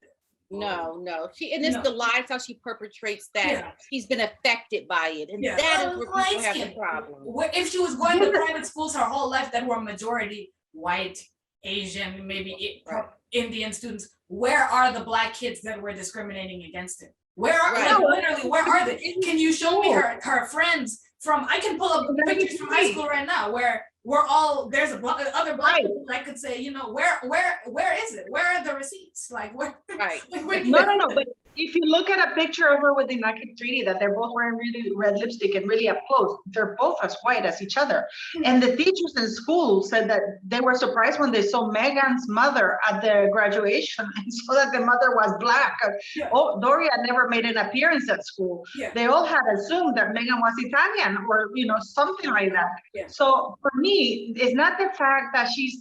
No. It's the lies how she perpetrates that. Yeah. She's been affected by it. And that is where people have the problem. If she was going to private schools her whole life that were majority white, Asian, maybe Indian students, where are the Black kids that were discriminating against it? Where are literally, where are they? Can you show me her friends from, I can pull up pictures from high school right now where we're all, there's other Black people that could say, you know, where is it? Where are the receipts? Like where? Right. Like, No. But if you look at a picture of her with the naked treaty, that they're both wearing really red lipstick and really up close, they're both as white as each other. And the teachers in school said that they were surprised when they saw Meghan's mother at the graduation and saw that the mother was Black. Oh, Doria never made an appearance at school. They all had assumed that Meghan was Italian or, you know, something like that. So for me, it's not the fact that she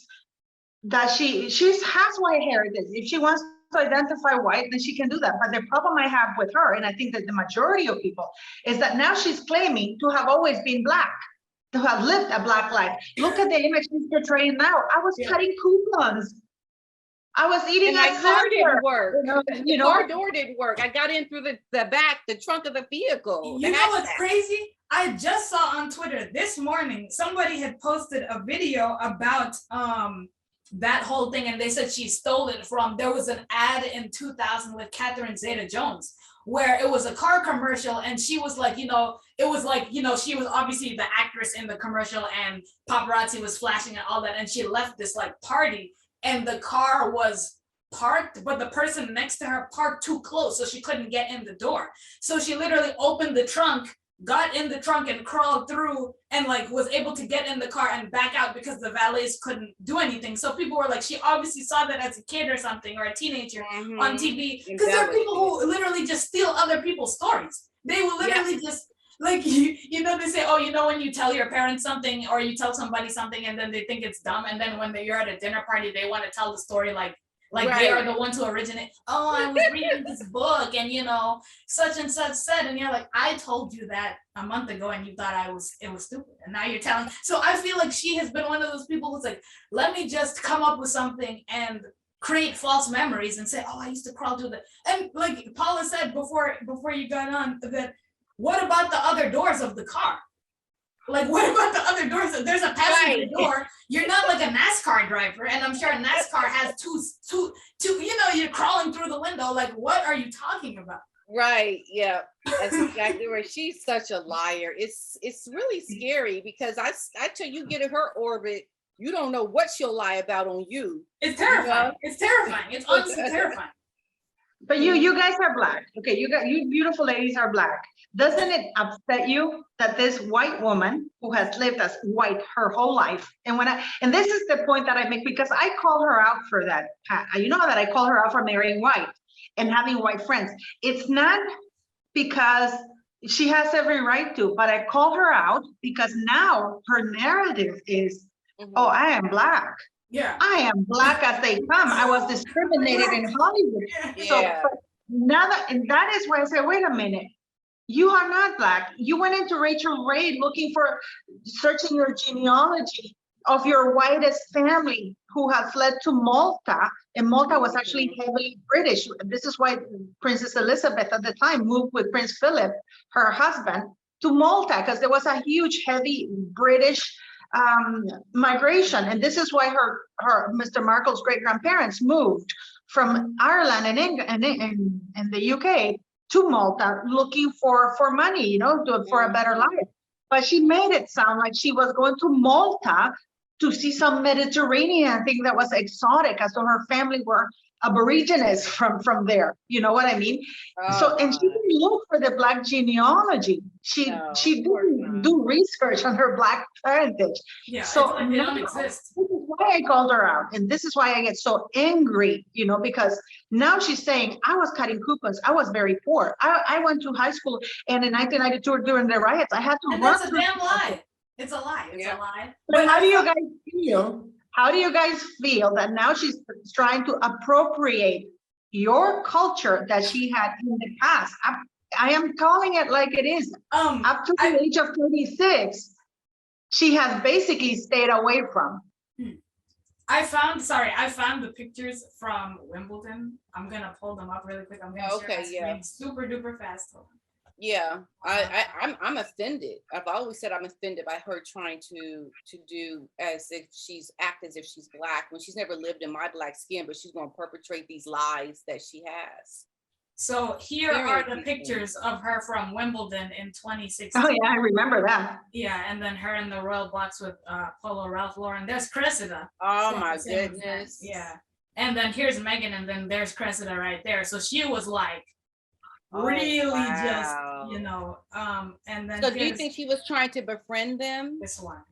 has white heritage. If she wants to identify white, then she can do that. But the problem I have with her, and I think that the majority of people, is that now she's claiming to have always been Black, to have lived a Black life. Look at the image she's portraying now. I was cutting coupons. I was eating. My car didn't work. You know, car door didn't work. I got in through the back, the trunk of the vehicle. You know what's crazy? I just saw on Twitter this morning, somebody had posted a video about that whole thing, and they said she stole it from, there was an ad in 2000 with Catherine Zeta-Jones where it was a car commercial, and she was like, you know, it was like, you know, she was obviously the actress in the commercial and paparazzi was flashing and all that, and she left this like party and the car was parked, but the person next to her parked too close, so she couldn't get in the door. So she literally opened the trunk, got in the trunk and crawled through and like was able to get in the car and back out because the valets couldn't do anything. So people were like, she obviously saw that as a kid or something, or a teenager on TV, because there are people who literally just steal other people's stories. They will literally just like, you know, they say, oh, you know, when you tell your parents something or you tell somebody something and then they think it's dumb, and then when you're at a dinner party, they want to tell the story like they are the ones who originate. Oh, I was reading this book and, you know, such and such said, and you're like, I told you that a month ago and you thought it was stupid, and now you're telling. So I feel like she has been one of those people who's like, let me just come up with something and create false memories and say, oh, I used to crawl through the, and like Paula said before you got on, that what about the other doors of the car? Like, what about the other doors? If there's a passenger door, you're not like a NASCAR driver, and I'm sure NASCAR has two, you know, you're crawling through the window. Like, what are you talking about? Right. Yeah. That's exactly right. She's such a liar. It's really scary because I tell you, get in her orbit, you don't know what she'll lie about on you. It's terrifying. You know? It's terrifying. It's honestly terrifying. But you guys are black. Okay, you beautiful ladies are black. Doesn't it upset you that this white woman who has lived as white her whole life, and this is the point that I make, because I call her out for that. You know that I call her out for marrying white and having white friends. It's not because she has every right to, but I call her out because now her narrative is, oh, I am black. Yeah, I am black as they come. I was discriminated in Hollywood. Yeah. So now that is why I say, wait a minute, you are not black. You went into Rachel Ray searching your genealogy of your whitest family who had fled to Malta, and Malta was actually heavily British. This is why Princess Elizabeth at the time moved with Prince Philip, her husband, to Malta, because there was a huge, heavy British migration, and this is why her Mr. Markle's great grandparents moved from Ireland and England and the UK to Malta looking for money, you know, for a better life. But she made it sound like she was going to Malta to see some Mediterranean thing that was exotic, as though her family were Aborigines from there. You know what I mean? So, and she didn't look for the black genealogy. She didn't do research on her black parentage. Yeah, so they don't exist. This is why I called her out, and this is why I get so angry, you know, because now she's saying, I was cutting coupons, I was very poor. I went to high school, and in 1992 during the riots, I had to and work. That's a damn lie. It's a lie. It's a lie. But how do you guys feel? How do you guys feel that now she's trying to appropriate your culture that she had in the past? I am calling it like it is. Up to the age of 36, she has basically stayed away from. I found the pictures from Wimbledon. I'm gonna pull them up really quick. I'm gonna share my screen super duper fast. Yeah, I'm offended. I've always said I'm offended by her trying to do as if act as if she's black when she's never lived in my black skin, but she's going to perpetrate these lies that she has. So here are the pictures of her from Wimbledon in 2016. Oh yeah, I remember that. Yeah, and then her in the royal box with Polo Ralph Lauren. There's Cressida. Oh my goodness. Yeah, and then here's Meghan, and then there's Cressida right there. So she was like, really just, you know, and then. So do you think she was trying to befriend them? This one.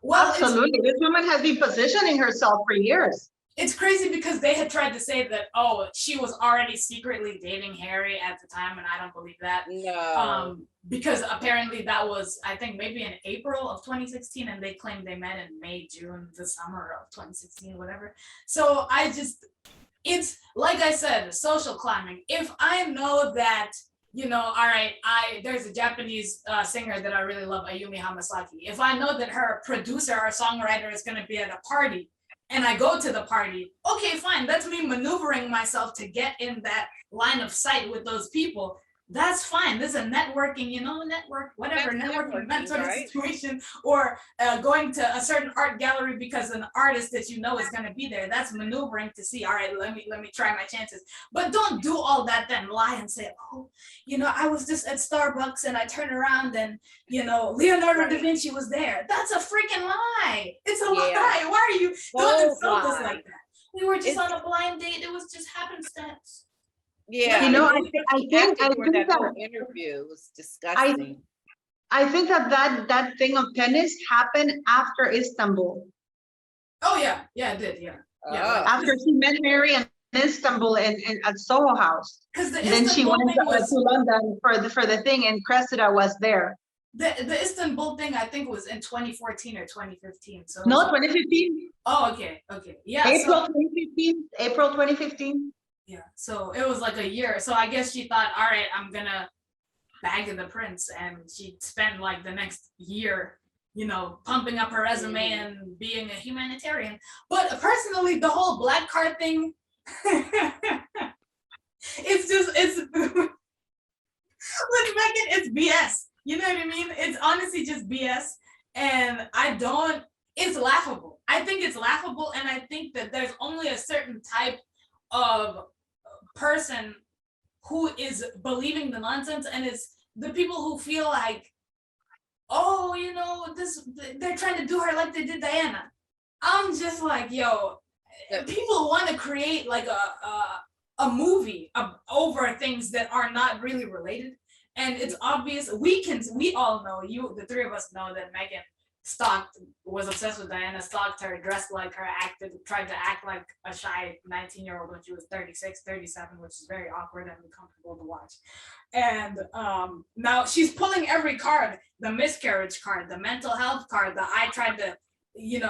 Well, absolutely. This woman has been positioning herself for years. It's crazy because they had tried to say that, oh, she was already secretly dating Harry at the time, and I don't believe that. No. Because apparently that was, I think, maybe in April of 2016, and they claimed they met in May, June, the summer of 2016, whatever. So it's like I said, social climbing. If I know that, you know, all right, there's a Japanese singer that I really love, Ayumi Hamasaki. If I know that her producer or songwriter is going to be at a party, and I go to the party, okay, fine. That's me maneuvering myself to get in that line of sight with those people. That's fine. This is a networking, you know, networking event sort of situation, or going to a certain art gallery because an artist that you know is going to be there. That's maneuvering to see, all right, let me try my chances. But don't do all that, then lie and say, oh, you know, I was just at Starbucks and I turned around and, you know, Leonardo da Vinci was there. That's a freaking lie. It's a lie. Why are you don't insult us like that? We were just on a blind date. It was just happenstance. Yeah, you know, I think that interview was disgusting. I think that thing of tennis happened after Istanbul. Oh yeah, it did. Yeah. After she met Harry in Istanbul and at Soho House. Because then she went to London for the thing, and Cressida was there. The Istanbul thing, I think, was in 2014 or 2015. So no, 2015. Oh, okay, yeah. April 2015. Yeah, so it was like a year. So I guess she thought, all right, I'm gonna bag the prince, and she spent like the next year, you know, pumping up her resume and being a humanitarian. But personally, the whole black card thing, it's with Meghan, it's BS. You know what I mean? It's honestly just BS. And it's laughable. I think it's laughable. And I think that there's only a certain type of person who is believing the nonsense. And it's the people who feel like, oh, you know, they're trying to do her like they did Diana. I'm just like, yo, people want to create like a movie over things that are not really related. And it's obvious, we all know, the three of us know that Meghan was obsessed with Diana, stalked her, dressed like her, tried to act like a shy 19-year-old when she was 36, 37, which is very awkward and uncomfortable to watch. And now she's pulling every card, the miscarriage card, the mental health card, the I tried to,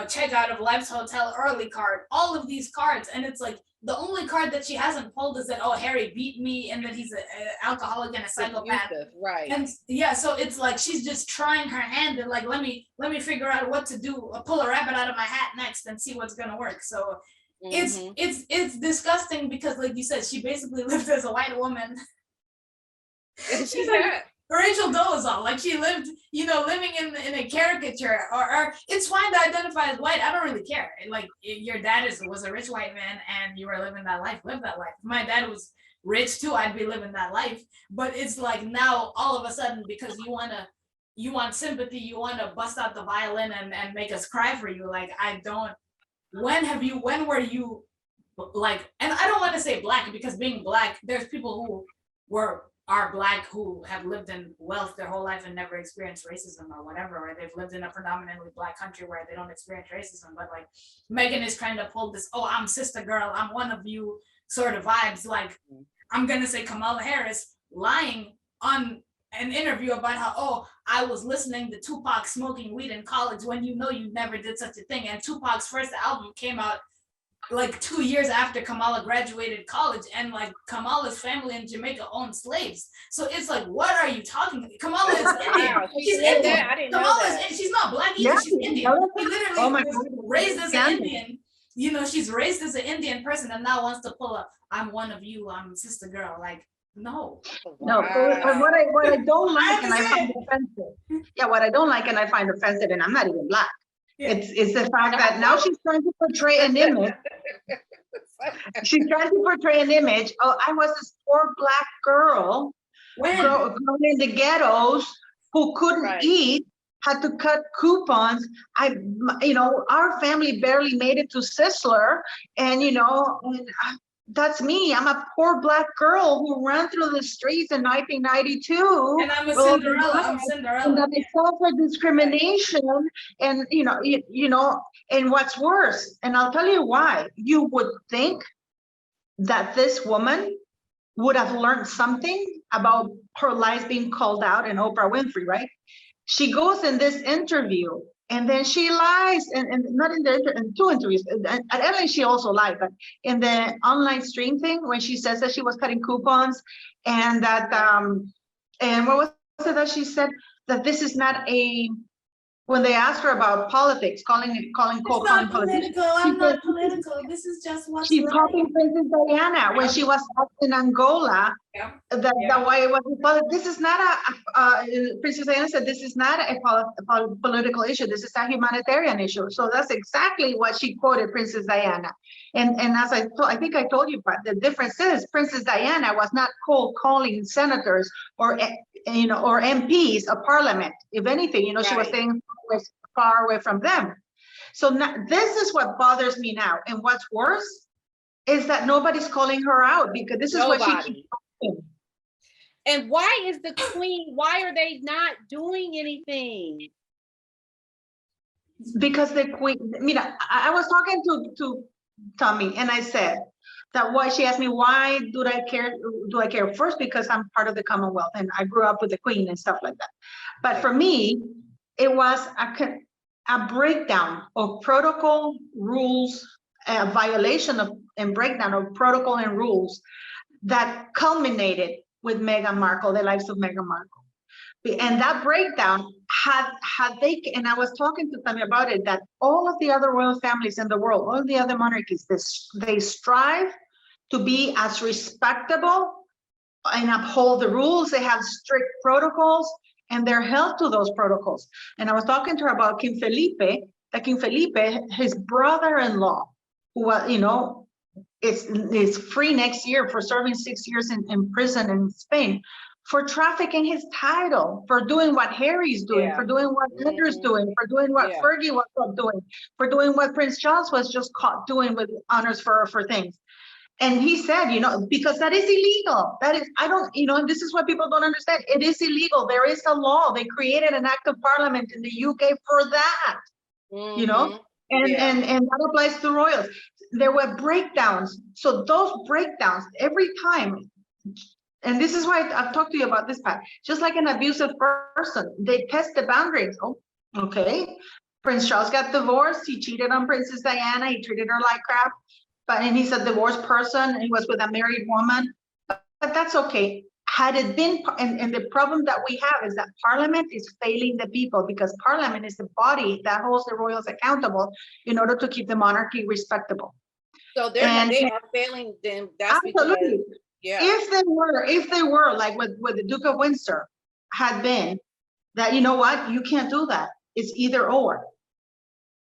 check out of Life's Hotel early card, all of these cards. And it's like, the only card that she hasn't pulled is that, oh, Harry beat me and that he's an alcoholic and a psychopath. Right. And yeah, so it's like she's just trying her hand and like, let me figure out what to do, pull a rabbit out of my hat next and see what's gonna work. So it's disgusting because, like you said, she basically lived as a white woman. She's like Rachel Dolezal, like she lived, living in a caricature, or it's fine to identify as white. I don't really care. Like your dad was a rich white man and you were living that life, live that life. If my dad was rich too, I'd be living that life. But it's like now all of a sudden, because you want sympathy, you want to bust out the violin and make us cry for you. Like when were you like, and I don't want to say black because being black, there's people who are black who have lived in wealth their whole life and never experienced racism or whatever, or they've lived in a predominantly black country where they don't experience racism. But like Meghan is trying to pull this, oh, I'm sister girl, I'm one of you sort of vibes. Like I'm gonna say Kamala Harris lying on an interview about how, oh, I was listening to Tupac smoking weed in college when you never did such a thing. And Tupac's first album came out like 2 years after Kamala graduated college, and like Kamala's family in Jamaica owned slaves. So it's like, what are you talking about? Kamala is Indian. Wow, She's Indian. I didn't know that. She's not black either. Yeah. She's Indian. She literally was God. raised as an Indian. She's raised as an Indian person and now wants to pull up, I'm one of you, I'm sister girl. Like, no. No, what I don't like and I find offensive. Yeah, what I don't like and I find offensive, and I'm not even black. Yeah. It's the fact that now she's trying to portray an image. She's trying to portray an image. Oh, I was this poor black girl grown in the ghettos who couldn't eat, had to cut coupons. Our family barely made it to Sizzler, and that's me. I'm a poor black girl who ran through the streets in 1992. And I'm a Cinderella. I'm Cinderella. And that they suffer discrimination, and and what's worse, and I'll tell you why. You would think that this woman would have learned something about her lies being called out, and Oprah Winfrey, right? She goes in this interview and then she lies, and not in in two interviews. At Ellen, she also lied, but in the online stream thing, when she says that she was cutting coupons, and that and what was it that she said, that this is not a, when they asked her about politics, calling It's not political. I'm not political. This is just what's she's right. copying Princess Diana when she was in Angola. That why it was. This is not Princess Diana said this is not a political issue. This is a humanitarian issue. So that's exactly what she quoted Princess Diana. And as I think I told you, but the difference is Princess Diana was not cold calling senators or MPs of parliament. If anything, she was saying was far away from them. So now, this is what bothers me now. And what's worse is that nobody's calling her out, because this is what she keeps doing. And why is the queen, why are they not doing anything? Because the queen, I was talking to Tumi, and I said that she asked me, why do I care? First, because I'm part of the Commonwealth and I grew up with the queen and stuff like that. But for me, it was a breakdown of protocol, rules, a violation of and breakdown of protocol and rules that culminated with Meghan Markle, the lives of Meghan Markle. And that breakdown had they, and I was talking to them about it, that all of the other royal families in the world, all the other monarchies, they strive to be as respectable and uphold the rules. They have strict protocols, and they're held to those protocols. And I was talking to her about King Felipe, that King Felipe, his brother-in-law, who was, you know, is free next year for serving 6 years in prison in Spain for trafficking his title, for doing what Harry's doing, for doing what Andrew's doing, for doing what Fergie was doing, for doing what Prince Charles was just caught doing with honors for things. And he said, you know, because that is illegal. That is, I don't, you know, and this is what people don't understand. It is illegal. There is a law. They created an act of parliament in the UK for that, you know, and that applies to royals. There were breakdowns. So those breakdowns every time, and this is why I've talked to you about this, Pat, just like an abusive person, they test the boundaries. Oh, okay. Prince Charles got divorced. He cheated on Princess Diana. He treated her like crap. But, and he's a divorced person. He was with a married woman, but that's okay. Had it been, and the problem that we have is that Parliament is failing the people, because Parliament is the body that holds the royals accountable in order to keep the monarchy respectable. So they are failing them. That's absolutely. Because, yeah. If they were like with the Duke of Windsor had been that, you know what, you can't do that. It's either or.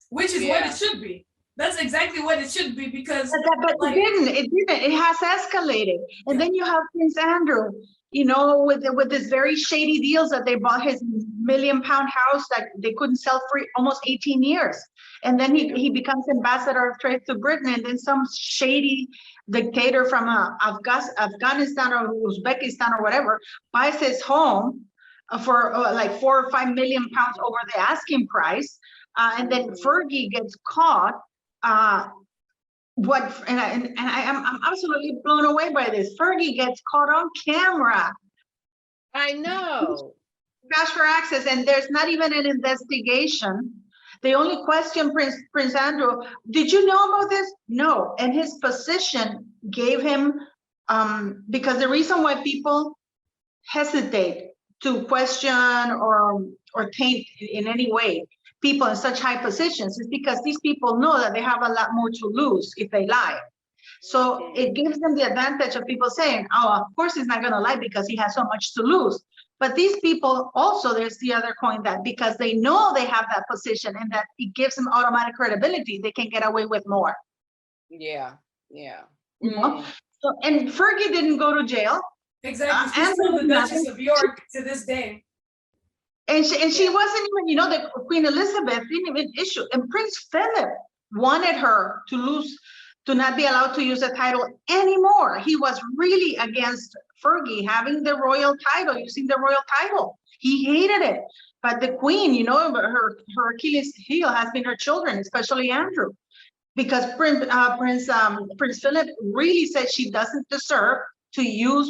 Which is what it should be. That's exactly what it should be, because but like, it didn't. It has escalated. And then you have Prince Andrew, you know, with this very shady deals that they bought his £1 million house that they couldn't sell for almost 18 years. And then he becomes ambassador of trade to Britain, and then some shady dictator from Afghanistan or Uzbekistan or whatever buys his home for like £4 or £5 million over the asking price. And then Fergie gets caught. I'm absolutely blown away by this. Fergie gets caught on camera. I know. Cash for access, and there's not even an investigation. They only question Prince Andrew. Did you know about this? No. And his position gave him, because the reason why people hesitate to question or taint in any way people in such high positions is because these people know that they have a lot more to lose if they lie. So it gives them the advantage of people saying, oh, of course he's not going to lie because he has so much to lose. But these people also, there's the other coin, that because they know they have that position and that it gives them automatic credibility, they can get away with more. Yeah, yeah. You know? So, and Fergie didn't go to jail. Exactly. She's still the Duchess of York to this day. And she wasn't even, you know, that Queen Elizabeth didn't even issue. And Prince Philip wanted her to lose, to not be allowed to use the title anymore. He was really against Fergie having the royal title, using the royal title. He hated it. But the Queen, you know, her Achilles heel has been her children, especially Andrew, because Prince Philip really said she doesn't deserve to use,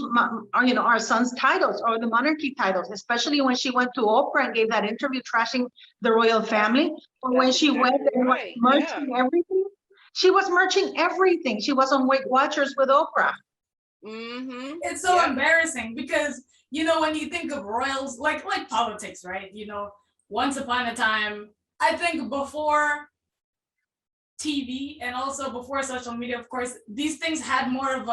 you know, our son's titles or the monarchy titles, especially when she went to Oprah and gave that interview trashing the royal family. Or when she went and was merching everything. She was merching everything. She was on Weight Watchers with Oprah. It's so embarrassing because, you know, when you think of royals, like politics, right? You know, once upon a time, I think before TV and also before social media, of course, these things had more of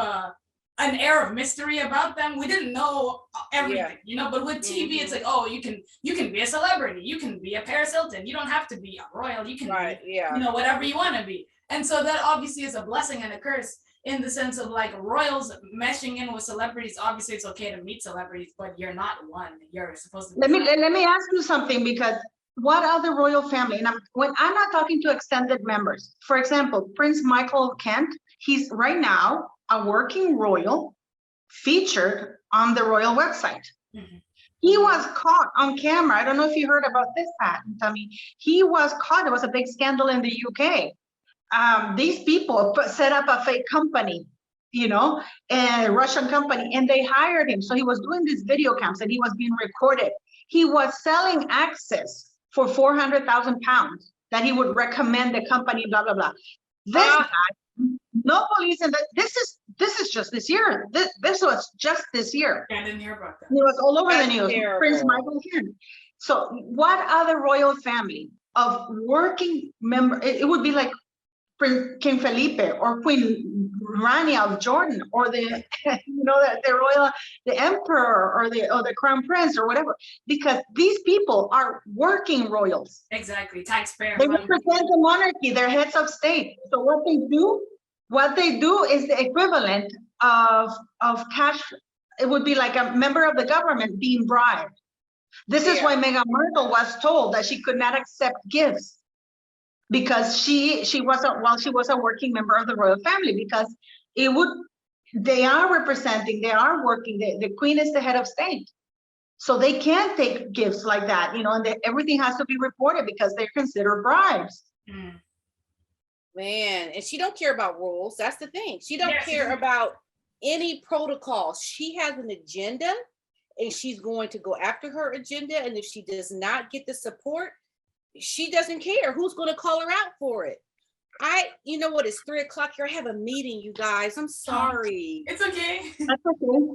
an air of mystery about them. We didn't know everything, you know, but with TV, it's like, oh, you can be a celebrity, you can be a Paris Hilton, you don't have to be a royal, you can be, you know, whatever you want to be. And so that obviously is a blessing and a curse in the sense of like royals meshing in with celebrities. Obviously it's okay to meet celebrities, but you're not one. You're supposed to be let me ask you something, because what other royal family, and I'm not talking to extended members. For example, Prince Michael of Kent, he's right now a working royal featured on the royal website. He was caught on camera. I don't know if you heard about this, Pat and Tumi. He was caught. There was a big scandal in the UK. These people set up a fake company, you know, a Russian company, and they hired him. So he was doing these video cams and he was being recorded. He was selling access for £400,000 that he would recommend the company, blah, blah, blah. This guy, no police, and this is just this year. This was just this year. I didn't hear about that. It was all over the news. Prince Michael Kent. So what other royal family of working member, it would be like King Felipe or Queen Rani of Jordan, or the the emperor, or the crown prince, or whatever, because these people are working royals. Exactly, taxpayer They money. represent the monarchy. They're heads of state. So what they do is the equivalent of cash. It would be like a member of the government being bribed. This is why Meghan Markle was told that she could not accept gifts, because she was a working member of the royal family, because they are working, the queen is the head of state. So they can't take gifts like that, and everything has to be reported because they're considered bribes. Mm. Man, and she don't care about rules. That's the thing. She don't care about any protocols. She has an agenda, and she's going to go after her agenda. And if she does not get the support, she doesn't care who's going to call her out for it. You know what? It's 3 o'clock here. I have a meeting, you guys. I'm sorry. It's okay. That's okay.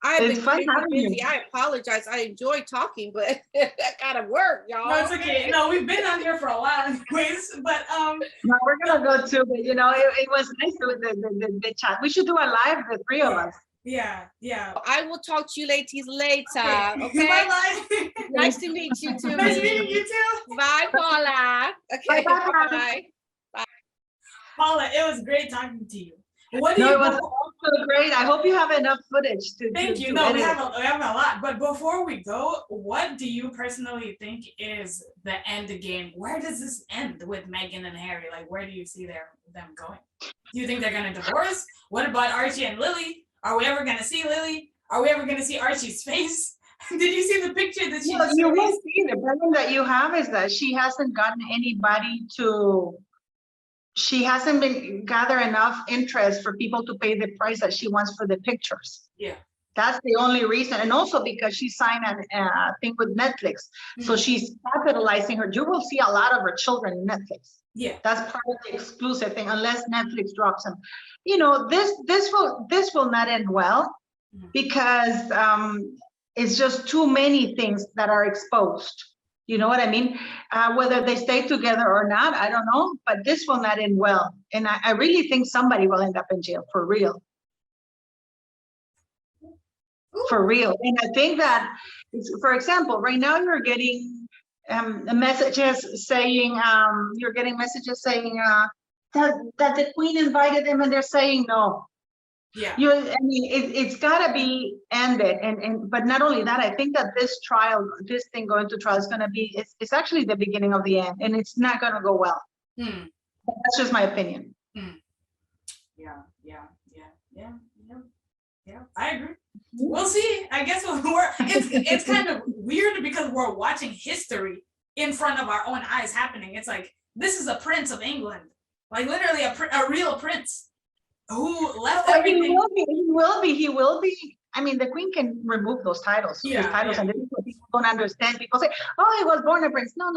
I've It's been fun crazy having busy. you. I apologize. I enjoy talking, but I gotta work, y'all. No, it's okay. No, we've been on here for a while anyways, but No, we're gonna go too, but it was nice with the chat. We should do a live, the three of us. Yeah. I will talk to you ladies later. Okay. Bye. Nice to meet you too. Nice meeting you too. Bye, Paula. Okay. Bye. Bye. Paula, it was great talking to you. What do No, you it was also great. I hope you have enough footage to. Thank you. to No, we edit. have a lot. But before we go, what do you personally think is the end game? Where does this end with Meghan and Harry? Like, where do you see them going? Do you think they're gonna divorce? What about Archie and Lily? Are we ever gonna see Lily? Are we ever gonna see Archie's face? Did you see the picture that she? Well, you will see. The problem that you have is that she hasn't gotten anybody to. She hasn't been gather enough interest for people to pay the price that she wants for the pictures. Yeah. That's the only reason. And also because she signed a thing with Netflix. So she's capitalizing her. You will see a lot of her children in Netflix. Yeah. That's part of the exclusive thing, unless Netflix drops them. This will not end well, because it's just too many things that are exposed. You know what I mean? Whether they stay together or not, I don't know, but this will not end well. And I really think somebody will end up in jail, for real. For real. And I think that, for example, right now you're getting messages saying, that the queen invited them, and they're saying no. Yeah. It's gotta be ended, but not only that, I think that this thing going to trial is gonna be, it's actually the beginning of the end, and it's not gonna go well. That's just my opinion. Yeah. I agree. We'll see. I guess it's kind of weird because we're watching history in front of our own eyes happening. It's like, this is a prince of England, like literally a real prince who left everything. He will be. I mean, the queen can remove those titles. And this is what people don't understand. People say, "Oh, he was born a prince." No.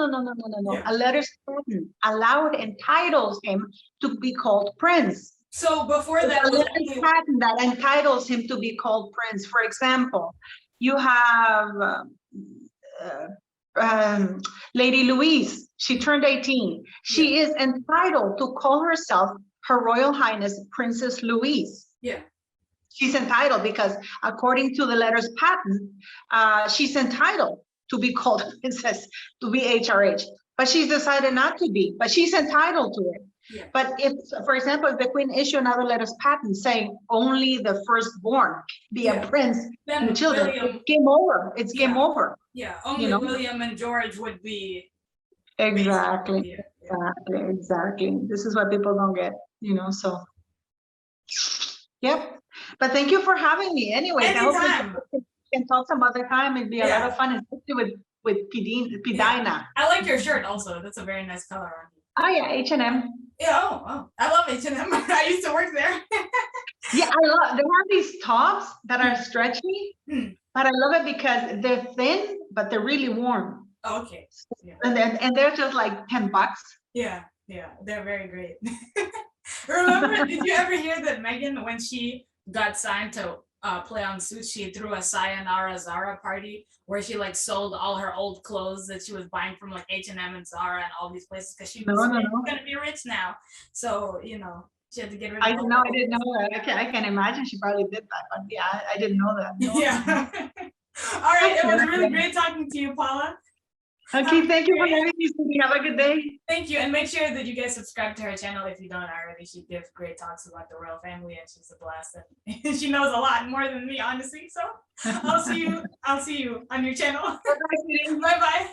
Yeah. A letter's patent allowed, entitles him to be called prince. So before that, a letter's patent that entitles him to be called prince. For example, you have Lady Louise. She turned 18. She is entitled to call herself Her Royal Highness Princess Louise. Yeah. She's entitled because according to the letter's patent, she's entitled to be called princess, to be HRH, but she's decided not to be, but she's entitled to it. Yeah. But if, for example, if the queen issue another letter's patent saying only the firstborn be a prince, then and the children, William, it's game over. It's game over. Yeah, only William and George would be. Exactly. Exactly. This is what people don't get, so. Yep. But thank you for having me. Anyway, I hope we can talk some other time. It'd be a lot of fun, especially with PDina. I like your shirt also. That's a very nice color on you. Oh yeah, H&M. Yeah, oh, I love H&M. I used to work there. Yeah, they have these tops that are stretchy, but I love it because they're thin, but they're really warm. Oh, okay. Yeah. And they're just like $10. Yeah, they're very great. Remember, did you ever hear that Meghan, when she got signed to play on Suits, she threw a Sayonara Zara party where she like sold all her old clothes that she was buying from like H&M and Zara and all these places because she was gonna be rich now. So She had to get rid of I all didn't know. the I didn't know that. I can imagine she probably did that. But yeah, I didn't know that. No. Yeah. All right. It was really great talking to you, Paula. Okay, thank you for having me, Cindy. Have a good day. Thank you. And make sure that you guys subscribe to her channel if you don't already. She gives great talks about the royal family and she's a blast. And she knows a lot more than me, honestly. So I'll see you on your channel. Bye-bye, Cindy. Bye-bye.